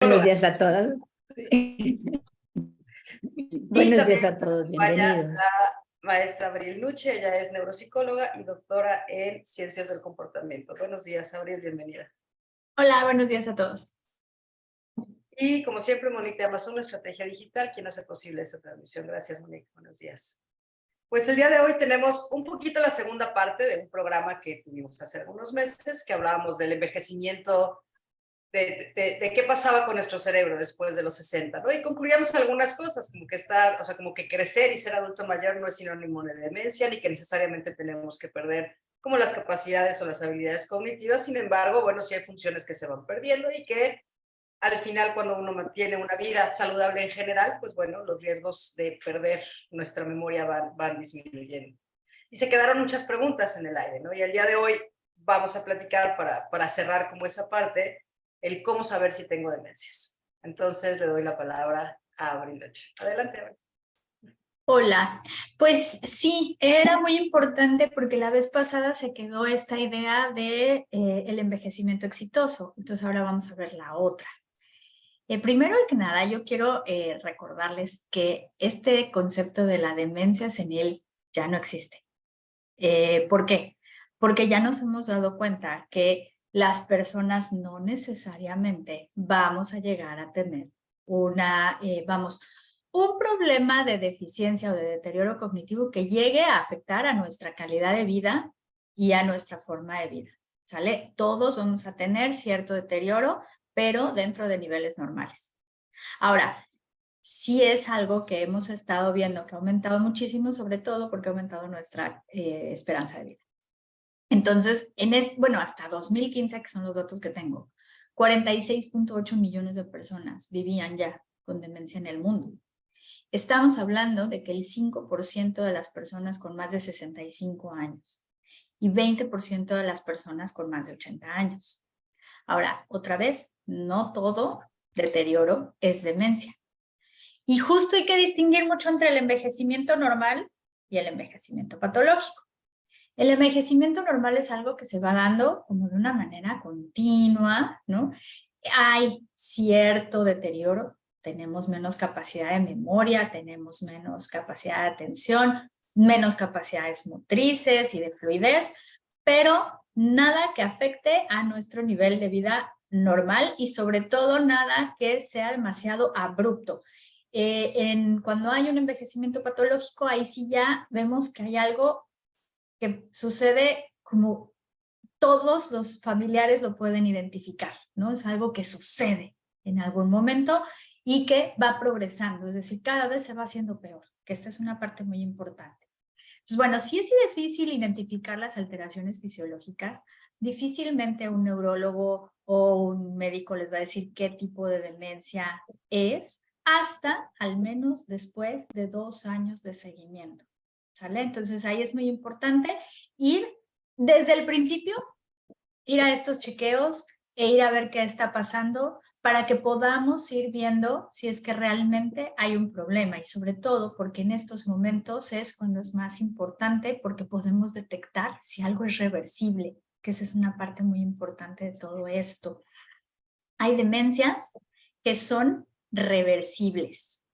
Buenos días a todos. Y Buenos días también a todos, vaya bienvenidos. la maestra Abril Luche, ella es neuropsicóloga y doctora en Ciencias del Comportamiento. Buenos días, Abril, bienvenida. Hola, buenos días a todos. Y como siempre, Monique Amazon, Estrategia Digital, quien hace posible esta transmisión. Gracias, Monique, buenos días. Pues el día de hoy tenemos un poquito la segunda parte de un programa que tuvimos hace algunos meses, que hablábamos del envejecimiento, de qué pasaba con nuestro cerebro después de los 60, ¿no? Y concluíamos algunas cosas, como que como que crecer y ser adulto mayor no es sinónimo de demencia, ni que necesariamente tenemos que perder como las capacidades o las habilidades cognitivas. Sin embargo, bueno, sí hay funciones que se van perdiendo y que al final, cuando uno mantiene una vida saludable en general, pues bueno, los riesgos de perder nuestra memoria van disminuyendo. Y se quedaron muchas preguntas en el aire, ¿no? Y el día de hoy vamos a platicar para cerrar como esa parte, el cómo saber si tengo demencias. Entonces le doy la palabra a Abril Luche. Adelante, Abril. Hola, pues sí, era muy importante porque la vez pasada se quedó esta idea de el envejecimiento exitoso. Entonces ahora vamos a ver la otra. Primero que nada, yo quiero recordarles que este concepto de la demencia senil ya no existe. ¿Por qué? Porque ya nos hemos dado cuenta que las personas no necesariamente vamos a llegar a tener un problema de deficiencia o de deterioro cognitivo que llegue a afectar a nuestra calidad de vida y a nuestra forma de vida, ¿sale? Todos vamos a tener cierto deterioro, pero dentro de niveles normales. Ahora, sí es algo que hemos estado viendo que ha aumentado muchísimo, sobre todo porque ha aumentado nuestra esperanza de vida. Entonces, bueno, hasta 2015, que son los datos que tengo, 46.8 millones de personas vivían ya con demencia en el mundo. Estamos hablando de que el 5% de las personas con más de 65 años y 20% de las personas con más de 80 años. Ahora, otra vez, no todo deterioro es demencia. Y justo hay que distinguir mucho entre el envejecimiento normal y el envejecimiento patológico. El envejecimiento normal es algo que se va dando como de una manera continua, ¿no? Hay cierto deterioro, tenemos menos capacidad de memoria, tenemos menos capacidad de atención, menos capacidades motrices y de fluidez, pero nada que afecte a nuestro nivel de vida normal y sobre todo nada que sea demasiado abrupto. Cuando hay un envejecimiento patológico, ahí sí ya vemos que hay algo que sucede como todos los familiares lo pueden identificar, ¿no? Es algo que sucede en algún momento y que va progresando, es decir, cada vez se va haciendo peor, que esta es una parte muy importante. Entonces, bueno, si es difícil identificar las alteraciones fisiológicas, difícilmente un neurólogo o un médico les va a decir qué tipo de demencia es, hasta al menos después de 2 años de seguimiento, ¿sale? Entonces ahí es muy importante ir desde el principio, ir a estos chequeos e ir a ver qué está pasando para que podamos ir viendo si es que realmente hay un problema y sobre todo porque en estos momentos es cuando es más importante porque podemos detectar si algo es reversible, que esa es una parte muy importante de todo esto. Hay demencias que son reversibles.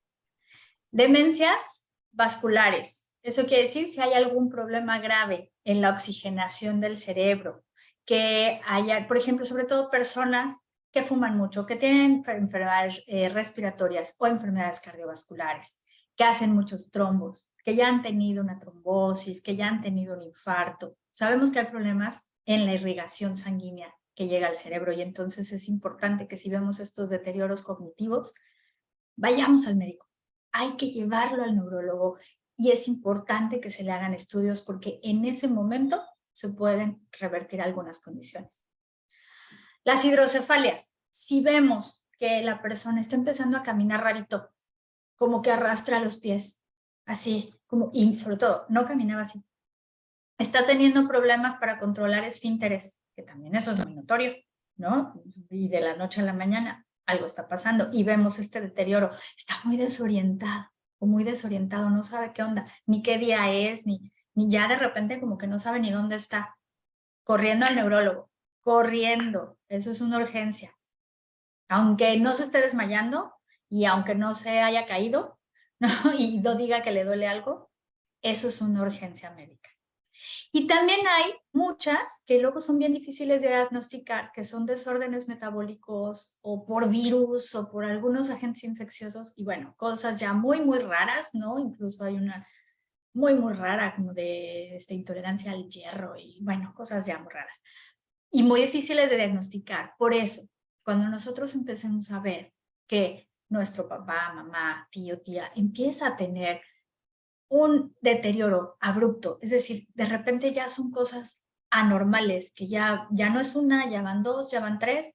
Demencias vasculares. Eso quiere decir si hay algún problema grave en la oxigenación del cerebro, que haya, por ejemplo, sobre todo personas que fuman mucho, que tienen enfermedades respiratorias o enfermedades cardiovasculares, que hacen muchos trombos, que ya han tenido una trombosis, que ya han tenido un infarto. Sabemos que hay problemas en la irrigación sanguínea que llega al cerebro y entonces es importante que si vemos estos deterioros cognitivos, vayamos al médico. Hay que llevarlo al neurólogo y es importante que se le hagan estudios porque en ese momento se pueden revertir algunas condiciones. Las hidrocefalias, si vemos que la persona está empezando a caminar rarito, como que arrastra los pies, así, y sobre todo, no caminaba así. Está teniendo problemas para controlar esfínteres, que también eso es muy notorio, ¿no? Y de la noche a la mañana algo está pasando y vemos este deterioro. Está muy desorientado o muy desorientado, no sabe qué onda, ni qué día es, ni ya de repente como que no sabe ni dónde está. Corriendo al neurólogo, corriendo, eso es una urgencia. aunque no se esté desmayando y aunque no se haya caído, ¿no? Y no diga que le duele algo, eso es una urgencia médica. Y también hay muchas que luego son bien difíciles de diagnosticar, que son desórdenes metabólicos o por virus o por algunos agentes infecciosos y bueno, cosas ya muy, muy raras, ¿no? Incluso hay una muy, muy rara como de intolerancia al hierro y bueno, cosas ya muy raras. Y muy difíciles de diagnosticar. Por eso, cuando nosotros empecemos a ver que nuestro papá, mamá, tío, tía empieza a tener un deterioro abrupto, es decir, de repente ya son cosas anormales, que ya no es una, ya van dos, ya van tres,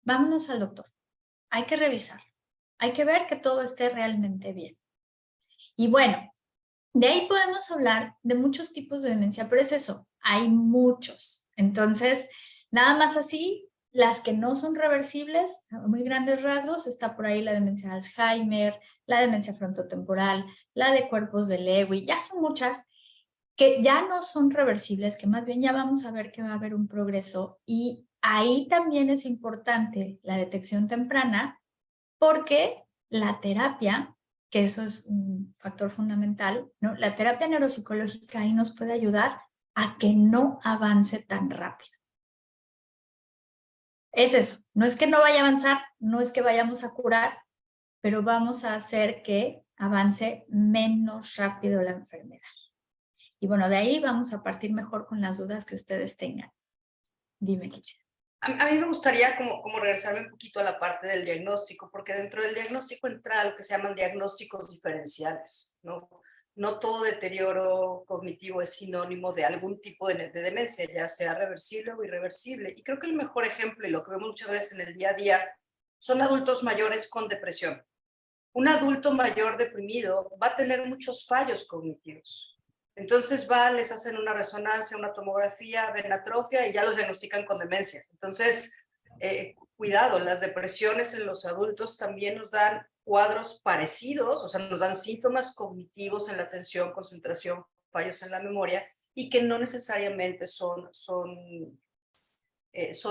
vámonos al doctor. Hay que revisar, hay que ver que todo esté realmente bien. Y bueno, de ahí podemos hablar de muchos tipos de demencia, pero es eso, hay muchos. Entonces, nada más así, las que no son reversibles, a muy grandes rasgos, está por ahí la demencia de Alzheimer, la demencia frontotemporal, la de cuerpos de Lewy, ya son muchas que ya no son reversibles, que más bien ya vamos a ver que va a haber un progreso y ahí también es importante la detección temprana porque la terapia, que eso es un factor fundamental, ¿no? La terapia neuropsicológica ahí nos puede ayudar a que no avance tan rápido. Es eso, no es que no vaya a avanzar, no es que vayamos a curar, pero vamos a hacer que avance menos rápido la enfermedad. Y bueno, de ahí vamos a partir mejor con las dudas que ustedes tengan. Dime, Kitty. A mí me gustaría como regresarme un poquito a la parte del diagnóstico, porque dentro del diagnóstico entra lo que se llaman diagnósticos diferenciales, ¿no? No todo deterioro cognitivo es sinónimo de algún tipo de demencia, ya sea reversible o irreversible. Y creo que el mejor ejemplo, y lo que vemos muchas veces en el día a día, son adultos mayores con depresión. Un adulto mayor deprimido va a tener muchos fallos cognitivos. Entonces les hacen una resonancia, una tomografía, ven atrofia y ya los diagnostican con demencia. Entonces, cuidado, las depresiones en los adultos también nos dan cuadros parecidos, o sea, nos dan síntomas cognitivos en la atención, concentración, fallos en la memoria, y que no necesariamente son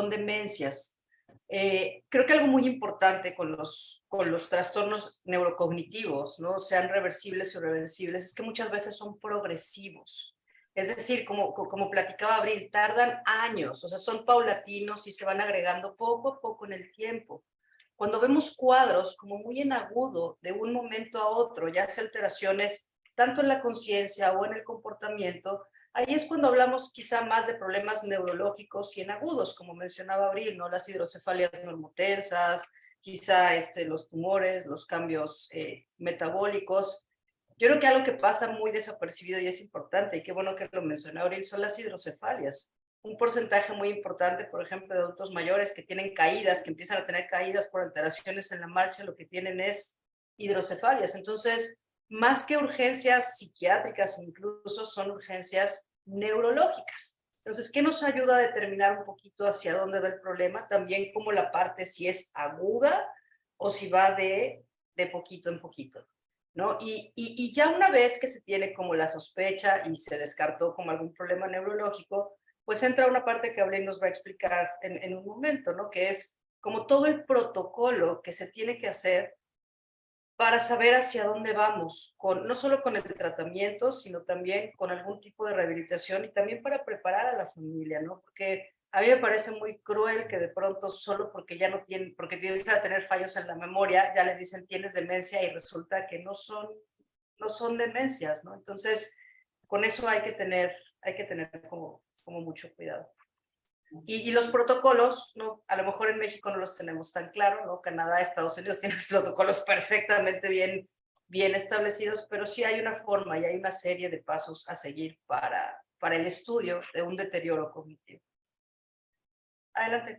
demencias. Creo que algo muy importante con los trastornos neurocognitivos, ¿no? Sean reversibles o irreversibles, es que muchas veces son progresivos. Es decir, como platicaba Abril, tardan años, o sea, son paulatinos y se van agregando poco a poco en el tiempo. Cuando vemos cuadros como muy en agudo, de un momento a otro, ya sea alteraciones tanto en la conciencia o en el comportamiento, ahí es cuando hablamos quizá más de problemas neurológicos y en agudos, como mencionaba Abril, ¿no? Las hidrocefalias normotensas, quizá los tumores, los cambios metabólicos. Yo creo que algo que pasa muy desapercibido y es importante, y qué bueno que lo mencionó Abril, son las hidrocefalias. Un porcentaje muy importante, por ejemplo, de adultos mayores que tienen caídas, que empiezan a tener caídas por alteraciones en la marcha, lo que tienen es hidrocefalias. Entonces, más que urgencias psiquiátricas, incluso son urgencias neurológicas. Entonces, ¿qué nos ayuda a determinar un poquito hacia dónde va el problema? También como la parte si es aguda o si va de poquito en poquito, ¿no? Y ya una vez que se tiene como la sospecha y se descartó como algún problema neurológico, pues entra una parte que Abril nos va a explicar en un momento, ¿no? Que es como todo el protocolo que se tiene que hacer para saber hacia dónde vamos, no solo con el tratamiento, sino también con algún tipo de rehabilitación y también para preparar a la familia, ¿no? Porque a mí me parece muy cruel que de pronto solo porque ya no tienen, porque empiezan a tener fallos en la memoria, ya les dicen tienes demencia y resulta que no son demencias, ¿no? Entonces, con eso hay que tener como mucho cuidado. Y los protocolos, ¿no? A lo mejor en México no los tenemos tan claro, ¿no? Canadá, Estados Unidos tienen protocolos perfectamente bien establecidos, pero sí hay una forma y hay una serie de pasos a seguir para el estudio de un deterioro cognitivo. Adelante.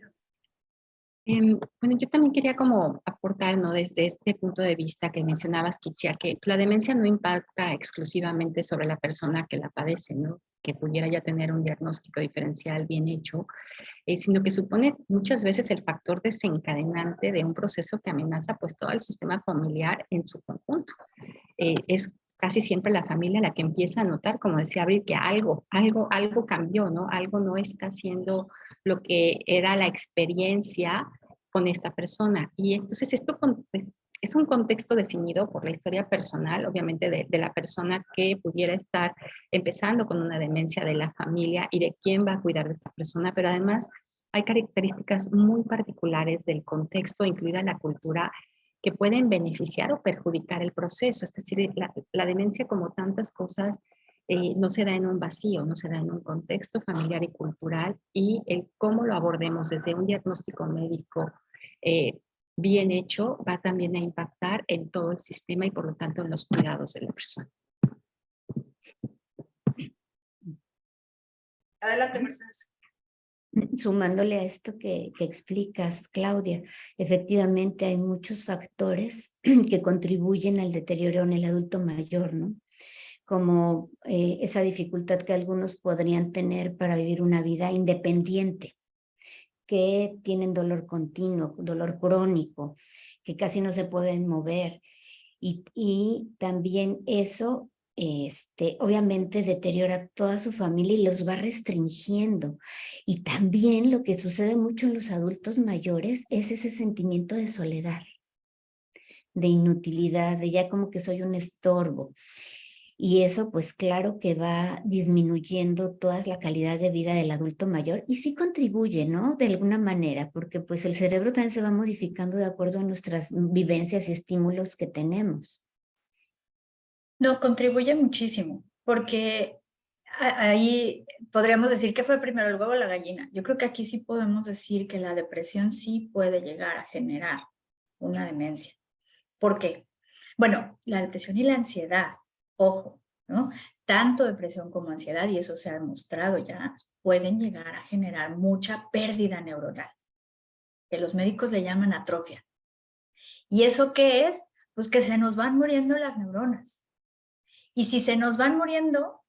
Bueno, yo también quería como aportar, ¿no? Desde este punto de vista que mencionabas, Kitsia, que la demencia no impacta exclusivamente sobre la persona que la padece, ¿no? Que pudiera ya tener un diagnóstico diferencial bien hecho, sino que supone muchas veces el factor desencadenante de un proceso que amenaza pues todo el sistema familiar en su conjunto. Es casi siempre la familia la que empieza a notar, como decía Abril, que algo cambió, ¿no? Algo no está haciendo lo que era la experiencia con esta persona. Y entonces esto pues, es un contexto definido por la historia personal, obviamente de la persona que pudiera estar empezando con una demencia, de la familia y de quién va a cuidar de esta persona, pero además hay características muy particulares del contexto, incluida la cultura, que pueden beneficiar o perjudicar el proceso. Es decir, la demencia, como tantas cosas, no se da en un vacío, no se da en un contexto familiar y cultural, y el cómo lo abordemos desde un diagnóstico médico bien hecho va también a impactar en todo el sistema y por lo tanto en los cuidados de la persona. Adelante, Mercedes. Sumándole a esto que explicas, Claudia, efectivamente hay muchos factores que contribuyen al deterioro en el adulto mayor, ¿no? Como esa dificultad que algunos podrían tener para vivir una vida independiente, que tienen dolor continuo, dolor crónico, que casi no se pueden mover. Y también eso obviamente deteriora toda su familia y los va restringiendo. Y también lo que sucede mucho en los adultos mayores es ese sentimiento de soledad, de inutilidad, de ya como que soy un estorbo. Y eso pues claro que va disminuyendo toda la calidad de vida del adulto mayor y sí contribuye, ¿no? De alguna manera, porque pues el cerebro también se va modificando de acuerdo a nuestras vivencias y estímulos que tenemos. No, contribuye muchísimo, porque ahí podríamos decir que fue primero el huevo o la gallina. Yo creo que aquí sí podemos decir que la depresión sí puede llegar a generar una demencia. ¿Por qué? Bueno, la depresión y la ansiedad, ojo, ¿no? Tanto depresión como ansiedad, y eso se ha demostrado ya, pueden llegar a generar mucha pérdida neuronal, que los médicos le llaman atrofia. ¿Y eso qué es? Pues que se nos van muriendo las neuronas. Y si se nos van muriendo,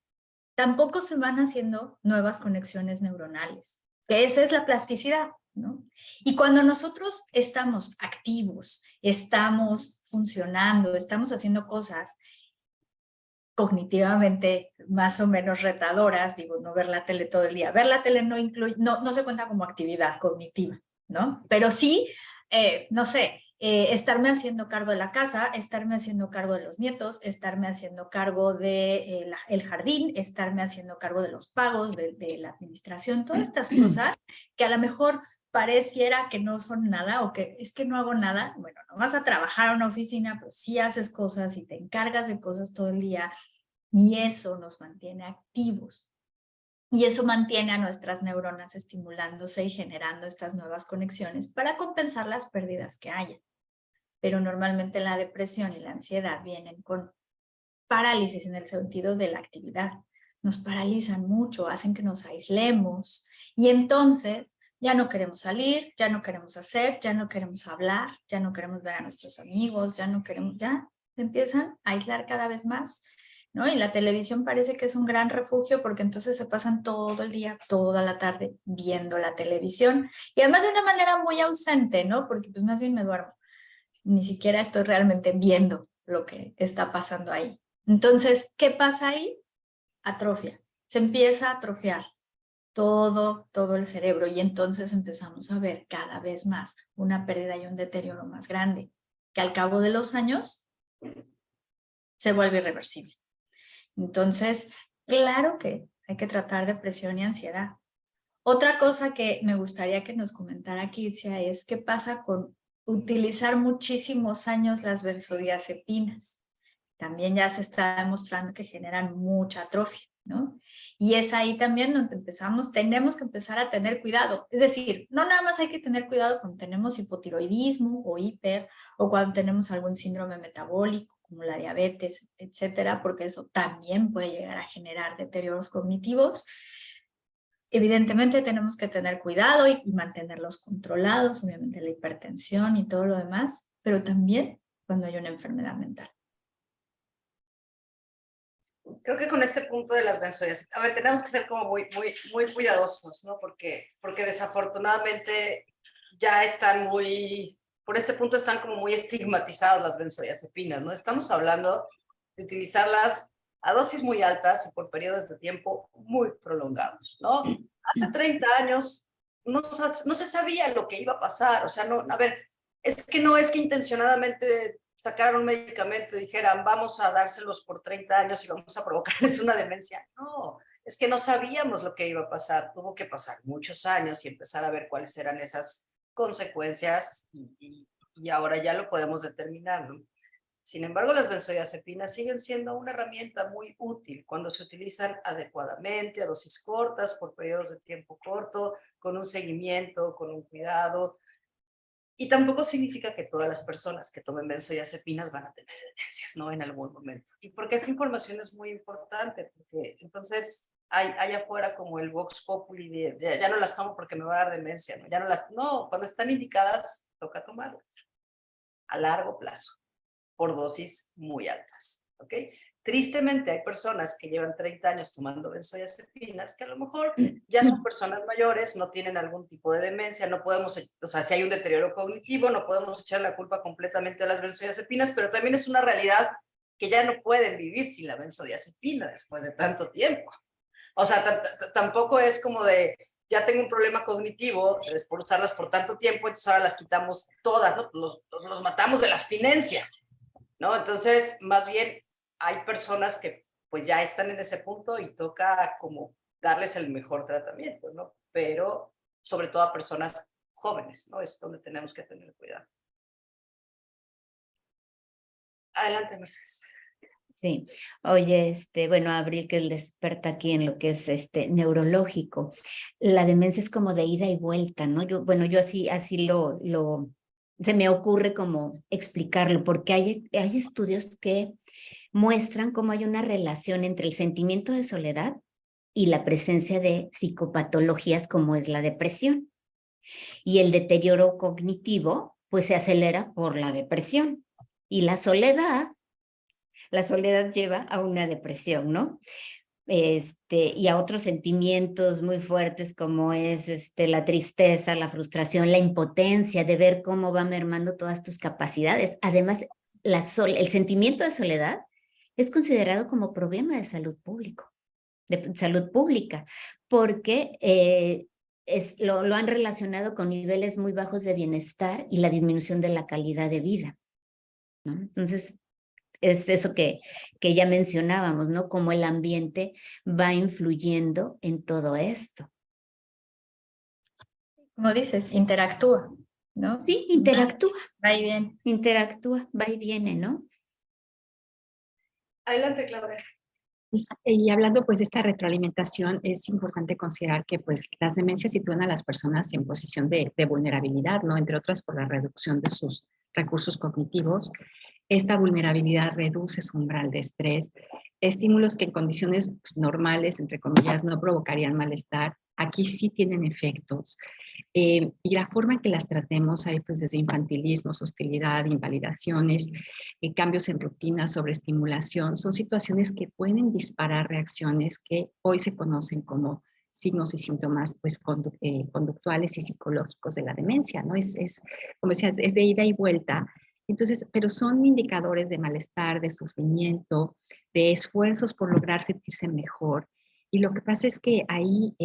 tampoco se van haciendo nuevas conexiones neuronales, que esa es la plasticidad, ¿no? Y cuando nosotros estamos activos, estamos funcionando, estamos haciendo cosas cognitivamente más o menos retadoras, digo, no ver la tele todo el día. Ver la tele no se cuenta como actividad cognitiva, ¿no? Pero sí, no sé, estarme haciendo cargo de la casa, estarme haciendo cargo de los nietos, estarme haciendo cargo de el jardín, estarme haciendo cargo de los pagos, de la administración, todas estas cosas que a lo mejor pareciera que no son nada o que es que no hago nada. Bueno, no vas a trabajar en una oficina, pero sí haces cosas y te encargas de cosas todo el día y eso nos mantiene activos. Y eso mantiene a nuestras neuronas estimulándose y generando estas nuevas conexiones para compensar las pérdidas que haya. Pero normalmente la depresión y la ansiedad vienen con parálisis en el sentido de la actividad. Nos paralizan mucho, hacen que nos aislemos y entonces ya no queremos salir, ya no queremos hacer, ya no queremos hablar, ya no queremos ver a nuestros amigos, ya empiezan a aislar cada vez más, ¿no? Y la televisión parece que es un gran refugio porque entonces se pasan todo el día, toda la tarde viendo la televisión y además de una manera muy ausente, ¿no? Porque pues más bien me duermo. Ni siquiera estoy realmente viendo lo que está pasando ahí. Entonces, ¿qué pasa ahí? Atrofia. Se empieza a atrofiar todo el cerebro y entonces empezamos a ver cada vez más una pérdida y un deterioro más grande, que al cabo de los años se vuelve irreversible. Entonces, claro que hay que tratar depresión y ansiedad. Otra cosa que me gustaría que nos comentara Kitsia es qué pasa con utilizar muchísimos años las benzodiazepinas. También ya se está demostrando que generan mucha atrofia, ¿no? Y es ahí también donde tenemos que empezar a tener cuidado. Es decir, no nada más hay que tener cuidado cuando tenemos hipotiroidismo o hiper, o cuando tenemos algún síndrome metabólico, como la diabetes, etcétera, porque eso también puede llegar a generar deterioros cognitivos. Evidentemente tenemos que tener cuidado y mantenerlos controlados, obviamente la hipertensión y todo lo demás, pero también cuando hay una enfermedad mental. Creo que con este punto de las benzodiazepinas, a ver, tenemos que ser como muy cuidadosos, ¿no? Porque desafortunadamente ya están por este punto están como muy estigmatizadas las benzodiazepinas, ¿no? Estamos hablando de utilizarlas a dosis muy altas y por periodos de tiempo muy prolongados, ¿no? Hace 30 años no se sabía lo que iba a pasar. O sea, no, a ver, es que no es que intencionadamente sacaran un medicamento y dijeran, vamos a dárselos por 30 años y vamos a provocarles una demencia. No, es que no sabíamos lo que iba a pasar. Tuvo que pasar muchos años y empezar a ver cuáles eran esas consecuencias y ahora ya lo podemos determinar, ¿no? Sin embargo, las benzodiazepinas siguen siendo una herramienta muy útil cuando se utilizan adecuadamente, a dosis cortas, por periodos de tiempo corto, con un seguimiento, con un cuidado. Y tampoco significa que todas las personas que tomen benzodiazepinas van a tener demencias, ¿no? En algún momento. Y porque esta información es muy importante, porque entonces hay afuera como el vox populi de ya no las tomo porque me va a dar demencia, ¿no? Ya no las, no, cuando están indicadas, toca tomarlas a largo plazo, por dosis muy altas, ¿ok? Tristemente hay personas que llevan 30 años tomando benzodiazepinas que a lo mejor ya son personas mayores, no tienen algún tipo de demencia, no podemos, o sea, si hay un deterioro cognitivo, no podemos echar la culpa completamente a las benzodiazepinas, pero también es una realidad que ya no pueden vivir sin la benzodiazepina después de tanto tiempo. O sea, tampoco es como de, ya tengo un problema cognitivo, es por usarlas por tanto tiempo, entonces ahora las quitamos todas, ¿no? Los matamos de la abstinencia, ¿no? Entonces, más bien, hay personas que pues ya están en ese punto y toca como darles el mejor tratamiento, ¿no? Pero sobre todo a personas jóvenes, ¿no? Es donde tenemos que tener cuidado. Adelante, Mercedes. Sí, oye, bueno, Abril, que el experta aquí en lo que es neurológico, la demencia es como de ida y vuelta, ¿no? Yo así se me ocurre como explicarlo, porque hay estudios que muestran cómo hay una relación entre el sentimiento de soledad y la presencia de psicopatologías como es la depresión. Y el deterioro cognitivo, pues se acelera por la depresión. Y la soledad lleva a una depresión, ¿no? Y a otros sentimientos muy fuertes como es la tristeza, la frustración, la impotencia de ver cómo va mermando todas tus capacidades. Además, el sentimiento de soledad es considerado como problema de salud pública, porque lo han relacionado con niveles muy bajos de bienestar y la disminución de la calidad de vida, ¿no? Entonces, es eso que ya mencionábamos, ¿no? Cómo el ambiente va influyendo en todo esto. Como dices, interactúa, ¿no? Sí, interactúa. Va y viene. Interactúa, va y viene, ¿no? Adelante, Claudia. Y hablando pues de esta retroalimentación, es importante considerar que pues las demencias sitúan a las personas en posición de vulnerabilidad, ¿no? Entre otras por la reducción de sus recursos cognitivos. Esta vulnerabilidad reduce su umbral de estrés. Estímulos que en condiciones normales, entre comillas, no provocarían malestar, aquí sí tienen efectos. Y la forma en que las tratemos hay pues desde infantilismos, hostilidad, invalidaciones, cambios en rutinas, sobreestimulación, son situaciones que pueden disparar reacciones que hoy se conocen como signos y síntomas pues, conductuales y psicológicos de la demencia, ¿no? Como decías, es de ida y vuelta. Entonces, pero son indicadores de malestar, de sufrimiento, de esfuerzos por lograr sentirse mejor. Y lo que pasa es que ahí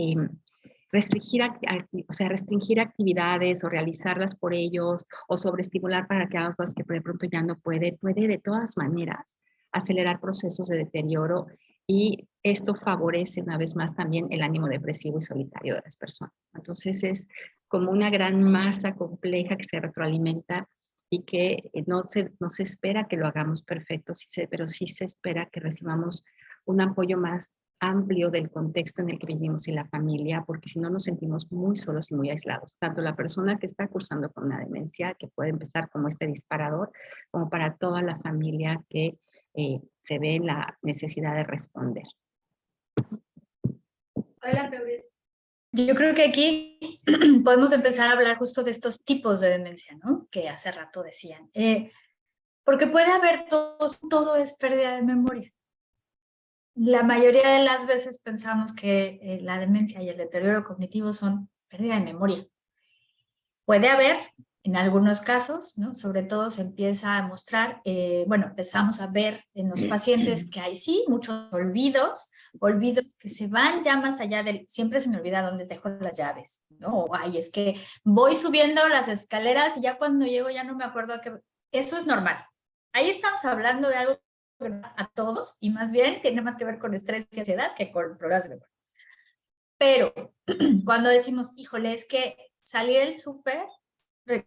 restringir actividades o realizarlas por ellos o sobreestimular para que hagan cosas que de pronto ya no puede de todas maneras acelerar procesos de deterioro y esto favorece una vez más también el ánimo depresivo y solitario de las personas. Entonces es como una gran masa compleja que se retroalimenta y que no se espera que lo hagamos perfecto, pero sí se espera que recibamos un apoyo más amplio del contexto en el que vivimos y la familia, porque si no nos sentimos muy solos y muy aislados. Tanto la persona que está cursando con una demencia, que puede empezar como este disparador, como para toda la familia que se ve en la necesidad de responder. Adelante, Abril. Yo creo que aquí podemos empezar a hablar justo de estos tipos de demencia, ¿no? Que hace rato decían. Porque puede haber todo es pérdida de memoria. La mayoría de las veces pensamos que la demencia y el deterioro cognitivo son pérdida de memoria. Puede haber En algunos casos, ¿no? Sobre todo se empieza a mostrar, bueno, empezamos a ver en los pacientes que hay sí muchos olvidos que se van ya más allá del, siempre se me olvida dónde dejo las llaves, ¿no? O, ay, es que voy subiendo las escaleras y ya cuando llego ya no me acuerdo a qué, eso es normal. Ahí estamos hablando de algo a todos y más bien tiene más que ver con estrés y ansiedad que con problemas de memoria. Pero cuando decimos, híjole, es que salí del súper,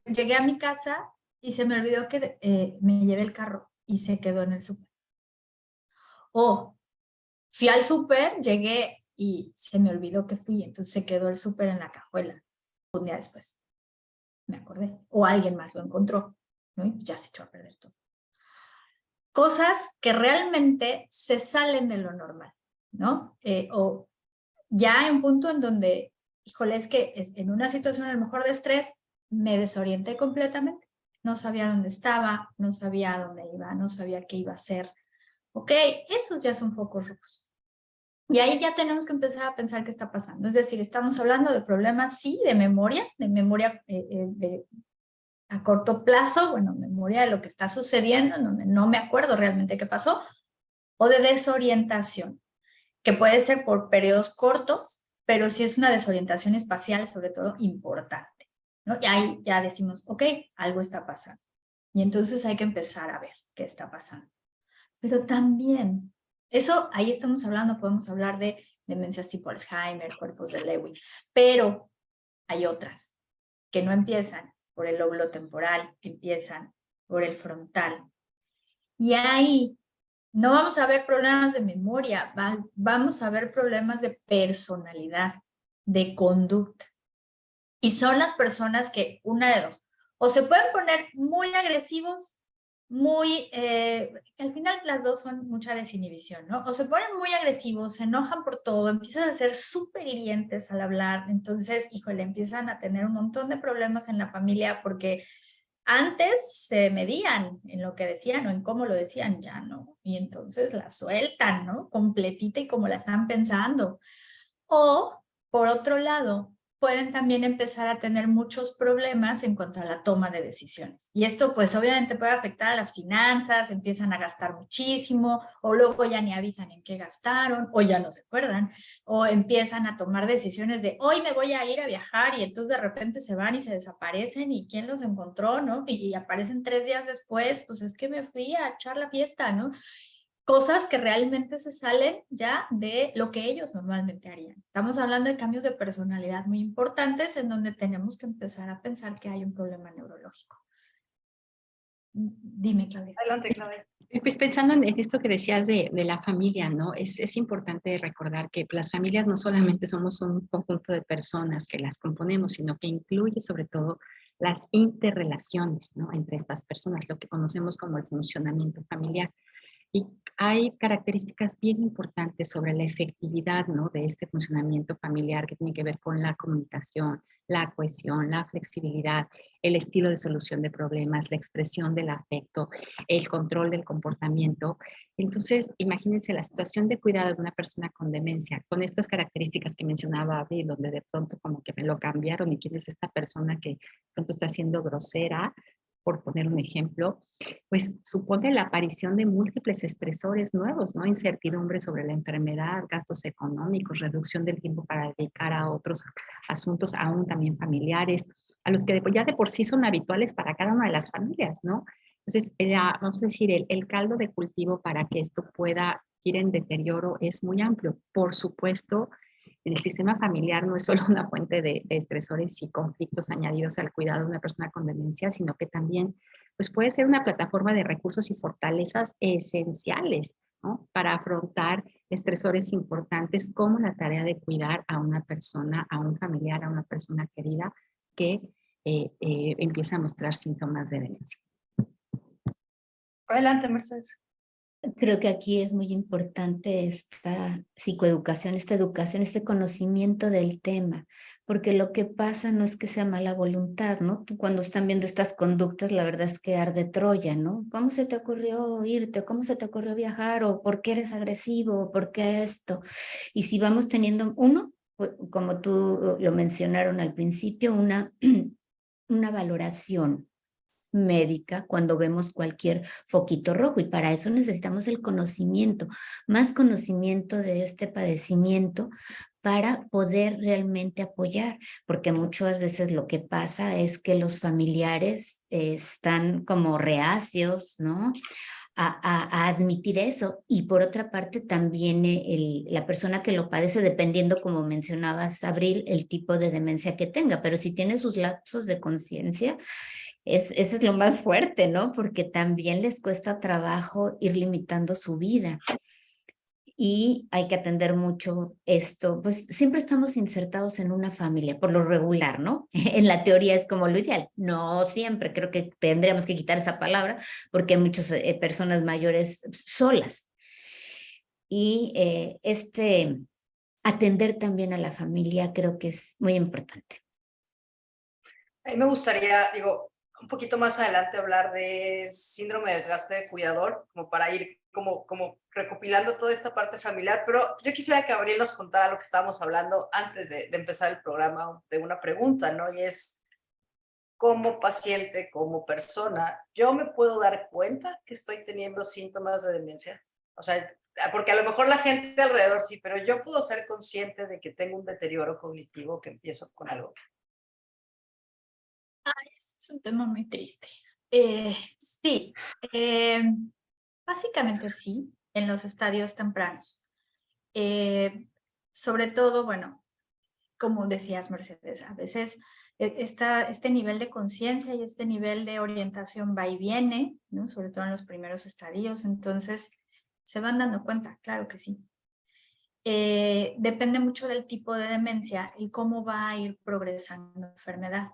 llegué a mi casa y se me olvidó que me llevé el carro y se quedó en el súper. O fui al súper, llegué y se me olvidó que fui, entonces se quedó el súper en la cajuela. Un día después me acordé. O alguien más lo encontró, ¿no? Y pues ya se echó a perder todo. Cosas que realmente se salen de lo normal, ¿no? O ya hay un punto en donde, híjole, es que en una situación a lo mejor de estrés me desorienté completamente. No sabía dónde estaba, no sabía a dónde iba, no sabía qué iba a hacer. Ok, esos ya son focos rojos. Y ahí ya tenemos que empezar a pensar qué está pasando. Es decir, estamos hablando de problemas, sí, de memoria a corto plazo, bueno, memoria de lo que está sucediendo, en donde no me acuerdo realmente qué pasó, o de desorientación, que puede ser por periodos cortos, pero sí es una desorientación espacial, sobre todo importante, ¿no? Y ahí ya decimos, ok, algo está pasando. Y entonces hay que empezar a ver qué está pasando. Pero también, eso ahí estamos hablando, podemos hablar de demencias tipo Alzheimer, cuerpos de Lewy, pero hay otras que no empiezan por el lóbulo temporal, empiezan por el frontal. Y ahí no vamos a ver problemas de memoria, vamos a ver problemas de personalidad, de conducta. Y son las personas que, una de dos, o se pueden poner muy agresivos, al final las dos son mucha desinhibición, ¿no? O se ponen muy agresivos, se enojan por todo, empiezan a ser súper hirientes al hablar, entonces, híjole, empiezan a tener un montón de problemas en la familia porque antes se medían en lo que decían o en cómo lo decían, ya no. Y entonces la sueltan, ¿no? Completita y como la están pensando. O, por otro lado, pueden también empezar a tener muchos problemas en cuanto a la toma de decisiones. Y esto pues obviamente puede afectar a las finanzas, empiezan a gastar muchísimo, o luego ya ni avisan en qué gastaron, o ya no se acuerdan, o empiezan a tomar decisiones de hoy me voy a ir a viajar y entonces de repente se van y se desaparecen y quién los encontró, ¿no? Y aparecen 3 días después, pues es que me fui a echar la fiesta, ¿no? Cosas que realmente se salen ya de lo que ellos normalmente harían. Estamos hablando de cambios de personalidad muy importantes en donde tenemos que empezar a pensar que hay un problema neurológico. Dime, Claudia. Adelante, Claudia. Pues pensando en esto que decías de la familia, ¿no? Es importante recordar que las familias no solamente somos un conjunto de personas que las componemos, sino que incluye sobre todo las interrelaciones, ¿no? Entre estas personas, lo que conocemos como el funcionamiento familiar. Y hay características bien importantes sobre la efectividad, ¿no? De este funcionamiento familiar que tiene que ver con la comunicación, la cohesión, la flexibilidad, el estilo de solución de problemas, la expresión del afecto, el control del comportamiento. Entonces, imagínense la situación de cuidado de una persona con demencia, con estas características que mencionaba Abril, donde de pronto como que me lo cambiaron y quién es esta persona que de pronto está siendo grosera, por poner un ejemplo, pues supone la aparición de múltiples estresores nuevos, ¿no? Incertidumbre sobre la enfermedad, gastos económicos, reducción del tiempo para dedicar a otros asuntos, aún también familiares, a los que ya de por sí son habituales para cada una de las familias, ¿no? Entonces, vamos a decir, el caldo de cultivo para que esto pueda ir en deterioro es muy amplio. Por supuesto, el sistema familiar no es solo una fuente de estresores y conflictos añadidos al cuidado de una persona con demencia, sino que también pues puede ser una plataforma de recursos y fortalezas esenciales, ¿no? Para afrontar estresores importantes como la tarea de cuidar a una persona, a un familiar, a una persona querida que empieza a mostrar síntomas de demencia. Adelante, Mercedes. Creo que aquí es muy importante esta psicoeducación, esta educación, este conocimiento del tema, porque lo que pasa no es que sea mala voluntad, ¿no? Tú cuando están viendo estas conductas, la verdad es que arde Troya, ¿no? ¿Cómo se te ocurrió irte? ¿Cómo se te ocurrió viajar? ¿O por qué eres agresivo? ¿O por qué esto? Y si vamos teniendo, como tú lo mencionaron al principio, una una valoración médica cuando vemos cualquier foquito rojo, y para eso necesitamos el conocimiento, más conocimiento de este padecimiento para poder realmente apoyar, porque muchas veces lo que pasa es que los familiares están como reacios, ¿no? A admitir eso. Y por otra parte también la persona que lo padece, dependiendo, como mencionabas, Abril, el tipo de demencia que tenga, pero si tiene sus lapsos de conciencia, eso es lo más fuerte, ¿no? Porque también les cuesta trabajo ir limitando su vida. Y hay que atender mucho esto, pues siempre estamos insertados en una familia, por lo regular, ¿no? En la teoría es como lo ideal, no siempre, creo que tendríamos que quitar esa palabra porque hay muchas personas mayores solas. Y atender también a la familia creo que es muy importante. A mí me gustaría, digo, un poquito más adelante hablar de síndrome de desgaste de cuidador, como para ir como recopilando toda esta parte familiar, pero yo quisiera que Gabriel nos contara lo que estábamos hablando antes de empezar el programa, de una pregunta, ¿no? Y es, como paciente, como persona, ¿yo me puedo dar cuenta que estoy teniendo síntomas de demencia? O sea, porque a lo mejor la gente alrededor sí, pero yo puedo ser consciente de que tengo un deterioro cognitivo, que empiezo con algo. Es un tema muy triste. Sí, básicamente sí, en los estadios tempranos. Sobre todo, bueno, como decías, Mercedes, a veces este nivel de conciencia y este nivel de orientación va y viene, ¿no? Sobre todo en los primeros estadios, entonces se van dando cuenta, claro que sí. Depende mucho del tipo de demencia y cómo va a ir progresando la enfermedad.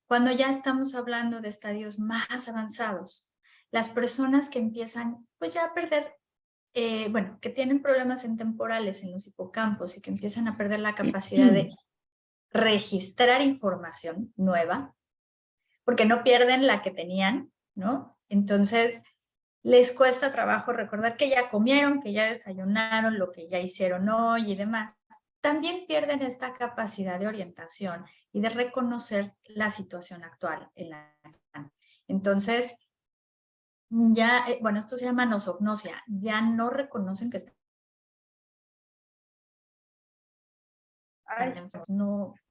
Cuando ya estamos hablando de estadios más avanzados, las personas que empiezan pues ya a perder, bueno, que tienen problemas en temporales en los hipocampos y que empiezan a perder la capacidad de registrar información nueva, porque no pierden la que tenían, ¿no? Entonces, les cuesta trabajo recordar que ya comieron, que ya desayunaron, lo que ya hicieron hoy y demás. También pierden esta capacidad de orientación y de reconocer la situación actual en la que están. Entonces, ya, bueno, esto se llama nosognosia, ya no reconocen que están enfermos,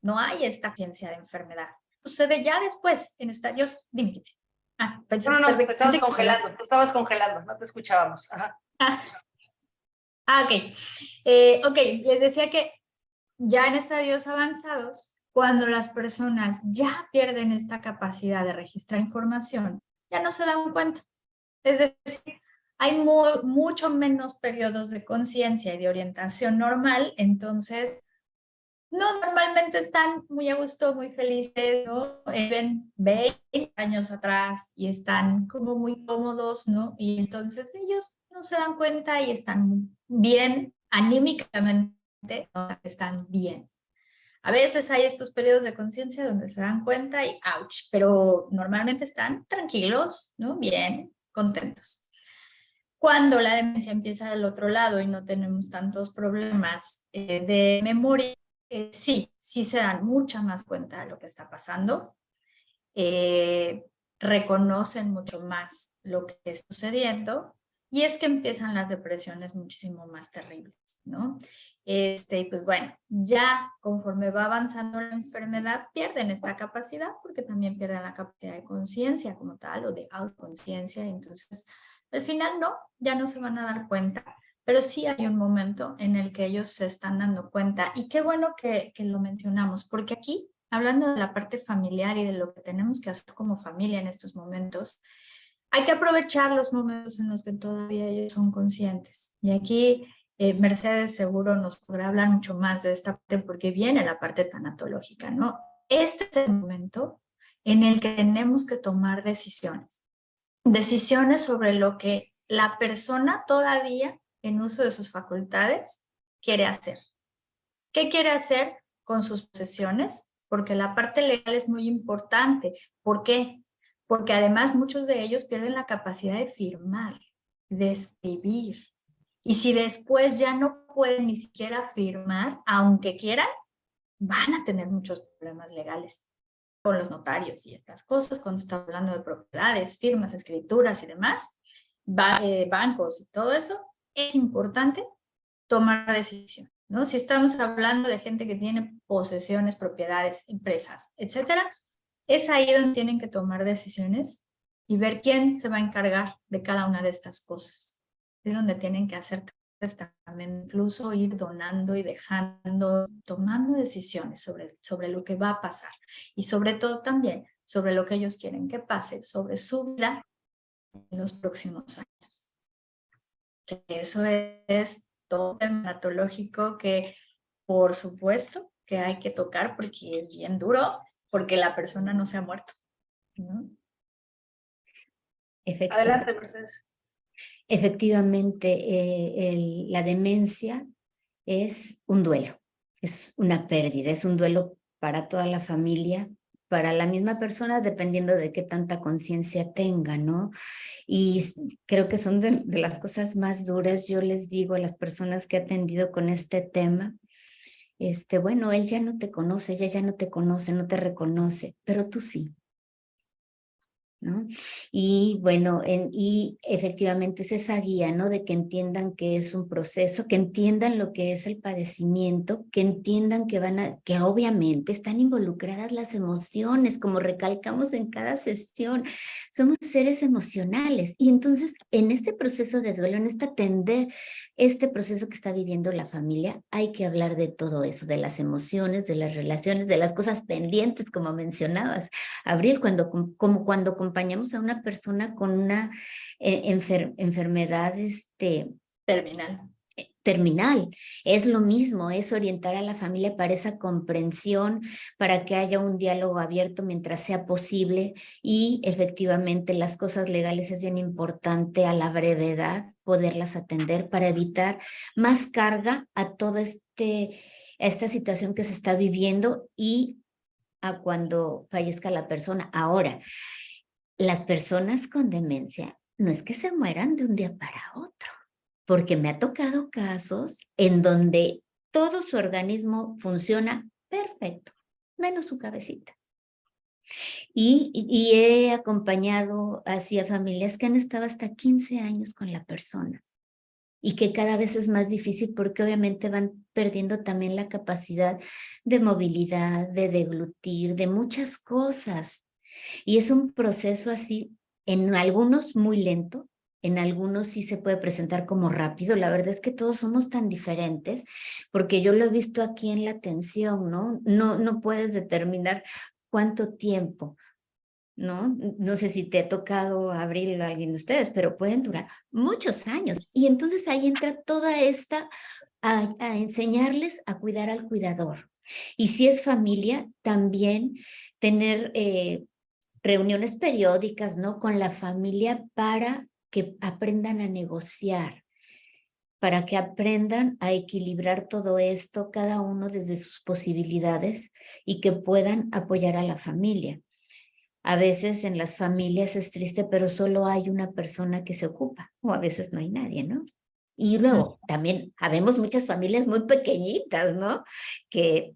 no hay esta conciencia de enfermedad. Sucede ya después, en estadios, dime, Kitsi. No, te estabas congelando, no te escuchábamos. Ajá. Ok. Ok, les decía que ya en estadios avanzados, cuando las personas ya pierden esta capacidad de registrar información, ya no se dan cuenta. Es decir, hay mucho menos periodos de conciencia y de orientación normal, entonces no, normalmente están muy a gusto, muy felices, ¿no? Ven 20 años atrás y están como muy cómodos, ¿no? Y entonces ellos no se dan cuenta y están bien anímicamente, ¿no? Están bien. A veces hay estos periodos de conciencia donde se dan cuenta y ouch, pero normalmente están tranquilos, ¿no? Bien, contentos. Cuando la demencia empieza del otro lado y no tenemos tantos problemas de memoria, sí se dan mucha más cuenta de lo que está pasando, reconocen mucho más lo que está sucediendo y es que empiezan las depresiones muchísimo más terribles, ¿no? Pues bueno, ya conforme va avanzando la enfermedad, pierden esta capacidad porque también pierden la capacidad de conciencia como tal o de autoconciencia, entonces al final no, ya no se van a dar cuenta. Pero sí hay un momento en el que ellos se están dando cuenta y qué bueno que lo mencionamos, porque aquí, hablando de la parte familiar y de lo que tenemos que hacer como familia en estos momentos, hay que aprovechar los momentos en los que todavía ellos son conscientes. Y aquí Mercedes seguro nos podrá hablar mucho más de esta parte porque viene la parte tanatológica, ¿no? Este es el momento en el que tenemos que tomar decisiones. Decisiones sobre lo que la persona todavía en uso de sus facultades quiere hacer. ¿Qué quiere hacer con sus posesiones? Porque la parte legal es muy importante. ¿Por qué? Porque además muchos de ellos pierden la capacidad de firmar, de escribir. Y si después ya no pueden ni siquiera firmar, aunque quieran, van a tener muchos problemas legales. con los notarios y estas cosas, cuando está hablando de propiedades, firmas, escrituras y demás, bancos y todo eso, es importante tomar decisiones, ¿no? Si estamos hablando de gente que tiene posesiones, propiedades, empresas, etcétera, es ahí donde tienen que tomar decisiones y ver quién se va a encargar de cada una de estas cosas. Es donde tienen que hacer testamento, incluso ir donando y dejando, tomando decisiones sobre lo que va a pasar y sobre todo también sobre lo que ellos quieren que pase, sobre su vida en los próximos años. Que eso es todo el patológico que, por supuesto, que hay que tocar porque es bien duro, porque la persona no se ha muerto, ¿no? Adelante, Mercedes. Efectivamente, la demencia es un duelo, es una pérdida, es un duelo para toda la familia, para la misma persona, dependiendo de qué tanta conciencia tenga, ¿no? Y creo que son de las cosas más duras. Yo les digo a las personas que he atendido con este tema, bueno, él ya no te conoce, ella ya no te conoce, no te reconoce, pero tú sí, ¿no? Y bueno, y efectivamente es esa guía, ¿no? De que entiendan que es un proceso, que entiendan lo que es el padecimiento, que entiendan que obviamente están involucradas las emociones, como recalcamos en cada sesión. Somos seres emocionales y entonces en este proceso de duelo, en atender este proceso que está viviendo la familia, hay que hablar de todo eso, de las emociones, de las relaciones, de las cosas pendientes, como mencionabas, Abril, como cuando acompañamos a una persona con una enfermedad terminal. Es lo mismo, es orientar a la familia para esa comprensión, para que haya un diálogo abierto mientras sea posible y efectivamente las cosas legales es bien importante a la brevedad poderlas atender para evitar más carga a toda esta situación que se está viviendo y a cuando fallezca la persona. Ahora, las personas con demencia no es que se mueran de un día para otro, porque me ha tocado casos en donde todo su organismo funciona perfecto, menos su cabecita. Y he acompañado hacia familias que han estado hasta 15 años con la persona y que cada vez es más difícil porque obviamente van perdiendo también la capacidad de movilidad, de deglutir, de muchas cosas. Y es un proceso así, en algunos muy lento, en algunos sí se puede presentar como rápido. La verdad es que todos somos tan diferentes, porque yo lo he visto aquí en la atención, ¿no? No puedes determinar cuánto tiempo, ¿no? No sé si te ha tocado abrir a alguien de ustedes, pero pueden durar muchos años. Y entonces ahí entra toda esta, a enseñarles a cuidar al cuidador. Y si es familia, también tener reuniones periódicas, ¿no? Con la familia para que aprendan a negociar, para que aprendan a equilibrar todo esto, cada uno desde sus posibilidades y que puedan apoyar a la familia. A veces en las familias es triste, pero solo hay una persona que se ocupa, o a veces no hay nadie, ¿no? Y luego también habemos muchas familias muy pequeñitas, ¿no? Que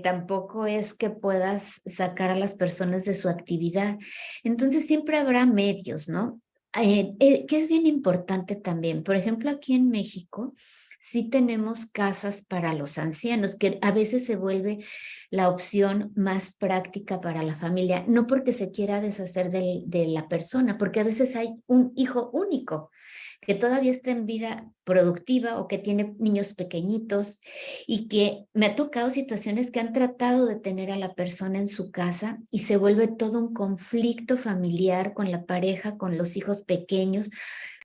tampoco es que puedas sacar a las personas de su actividad. Entonces siempre habrá medios, ¿no? Que es bien importante también. Por ejemplo, aquí en México sí tenemos casas para los ancianos, que a veces se vuelve la opción más práctica para la familia, no porque se quiera deshacer de la persona, porque a veces hay un hijo único que todavía está en vida productiva o que tiene niños pequeñitos y que me ha tocado situaciones que han tratado de tener a la persona en su casa y se vuelve todo un conflicto familiar con la pareja, con los hijos pequeños,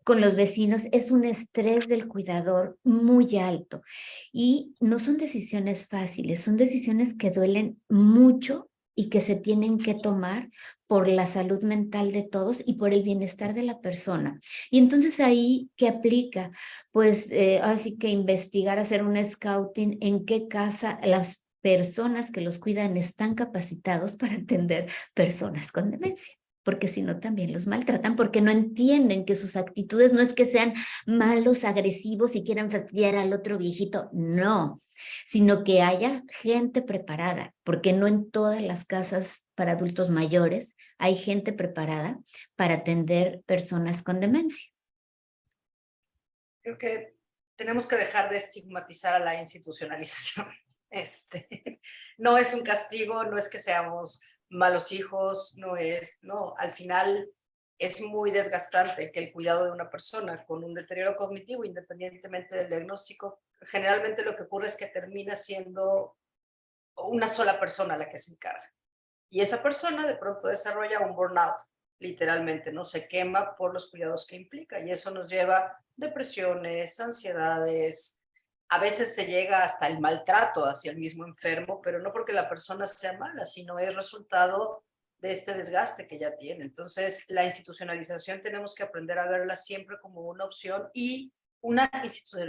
con los vecinos. Es un estrés del cuidador muy alto y no son decisiones fáciles, son decisiones que duelen mucho y que se tienen que tomar por la salud mental de todos y por el bienestar de la persona. Y entonces ahí, ¿qué aplica? Pues así que investigar, hacer un scouting en qué casa las personas que los cuidan están capacitados para atender personas con demencia, porque si no también los maltratan, porque no entienden que sus actitudes no es que sean malos, agresivos y quieran fastidiar al otro viejito, no, sino que haya gente preparada, porque no en todas las casas para adultos mayores, hay gente preparada para atender personas con demencia. Creo que tenemos que dejar de estigmatizar a la institucionalización. No es un castigo, no es que seamos malos hijos, no, al final es muy desgastante que el cuidado de una persona con un deterioro cognitivo, independientemente del diagnóstico, generalmente lo que ocurre es que termina siendo una sola persona la que se encarga. Y esa persona de pronto desarrolla un burnout, literalmente, ¿no? Se quema por los cuidados que implica y eso nos lleva a depresiones, ansiedades, a veces se llega hasta el maltrato hacia el mismo enfermo, pero no porque la persona sea mala, sino es resultado de este desgaste que ya tiene. Entonces, la institucionalización tenemos que aprender a verla siempre como una opción y una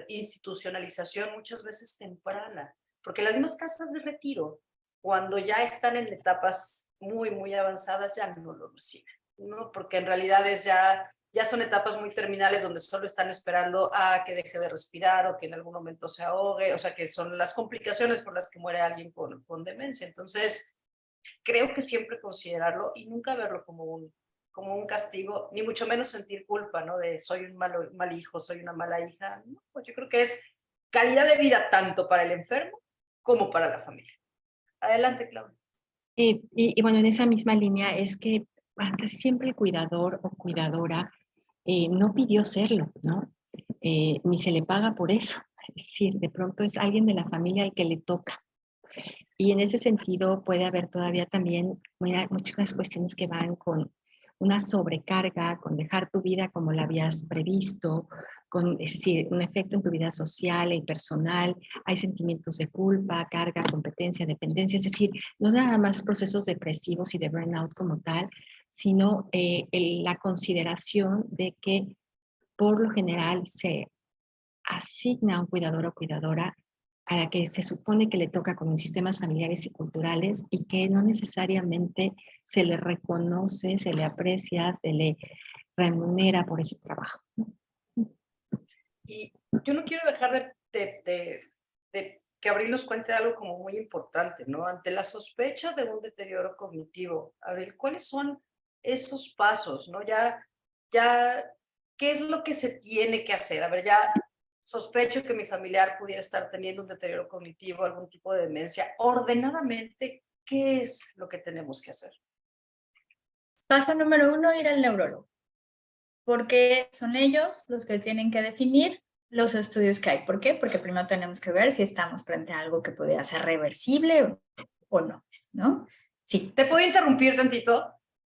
institucionalización muchas veces temprana, porque las mismas casas de retiro, cuando ya están en etapas muy, muy avanzadas, ya no lo reciben, ¿no? Porque en realidad ya son etapas muy terminales donde solo están esperando a que deje de respirar o que en algún momento se ahogue, o sea, que son las complicaciones por las que muere alguien con demencia. Entonces, creo que siempre considerarlo y nunca verlo como un castigo, ni mucho menos sentir culpa, ¿no? De soy un mal hijo, soy una mala hija. No, pues yo creo que es calidad de vida tanto para el enfermo como para la familia. Adelante, Claudia. Y bueno, en esa misma línea es que casi siempre el cuidador o cuidadora no pidió serlo, ¿no? Ni se le paga por eso. Es decir, de pronto es alguien de la familia al que le toca. Y en ese sentido puede haber todavía también muchas cuestiones que van con una sobrecarga, con dejar tu vida como la habías previsto, es decir, un efecto en tu vida social y personal, hay sentimientos de culpa, carga, competencia, dependencia, es decir, no es nada más procesos depresivos y de burnout como tal, sino la consideración de que por lo general se asigna a un cuidador o cuidadora a la que se supone que le toca con sistemas familiares y culturales y que no necesariamente se le reconoce, se le aprecia, se le remunera por ese trabajo. Y yo no quiero dejar de que Abril nos cuente algo como muy importante, ¿no? Ante la sospecha de un deterioro cognitivo, Abril, ¿cuáles son esos pasos, ¿no? ¿Qué es lo que se tiene que hacer? A ver, ya sospecho que mi familiar pudiera estar teniendo un deterioro cognitivo, algún tipo de demencia. Ordenadamente, ¿qué es lo que tenemos que hacer? Paso número 1, ir al neurólogo, porque son ellos los que tienen que definir los estudios que hay. ¿Por qué? Porque primero tenemos que ver si estamos frente a algo que pudiera ser reversible o no, ¿no? Sí. ¿Te puedo interrumpir tantito?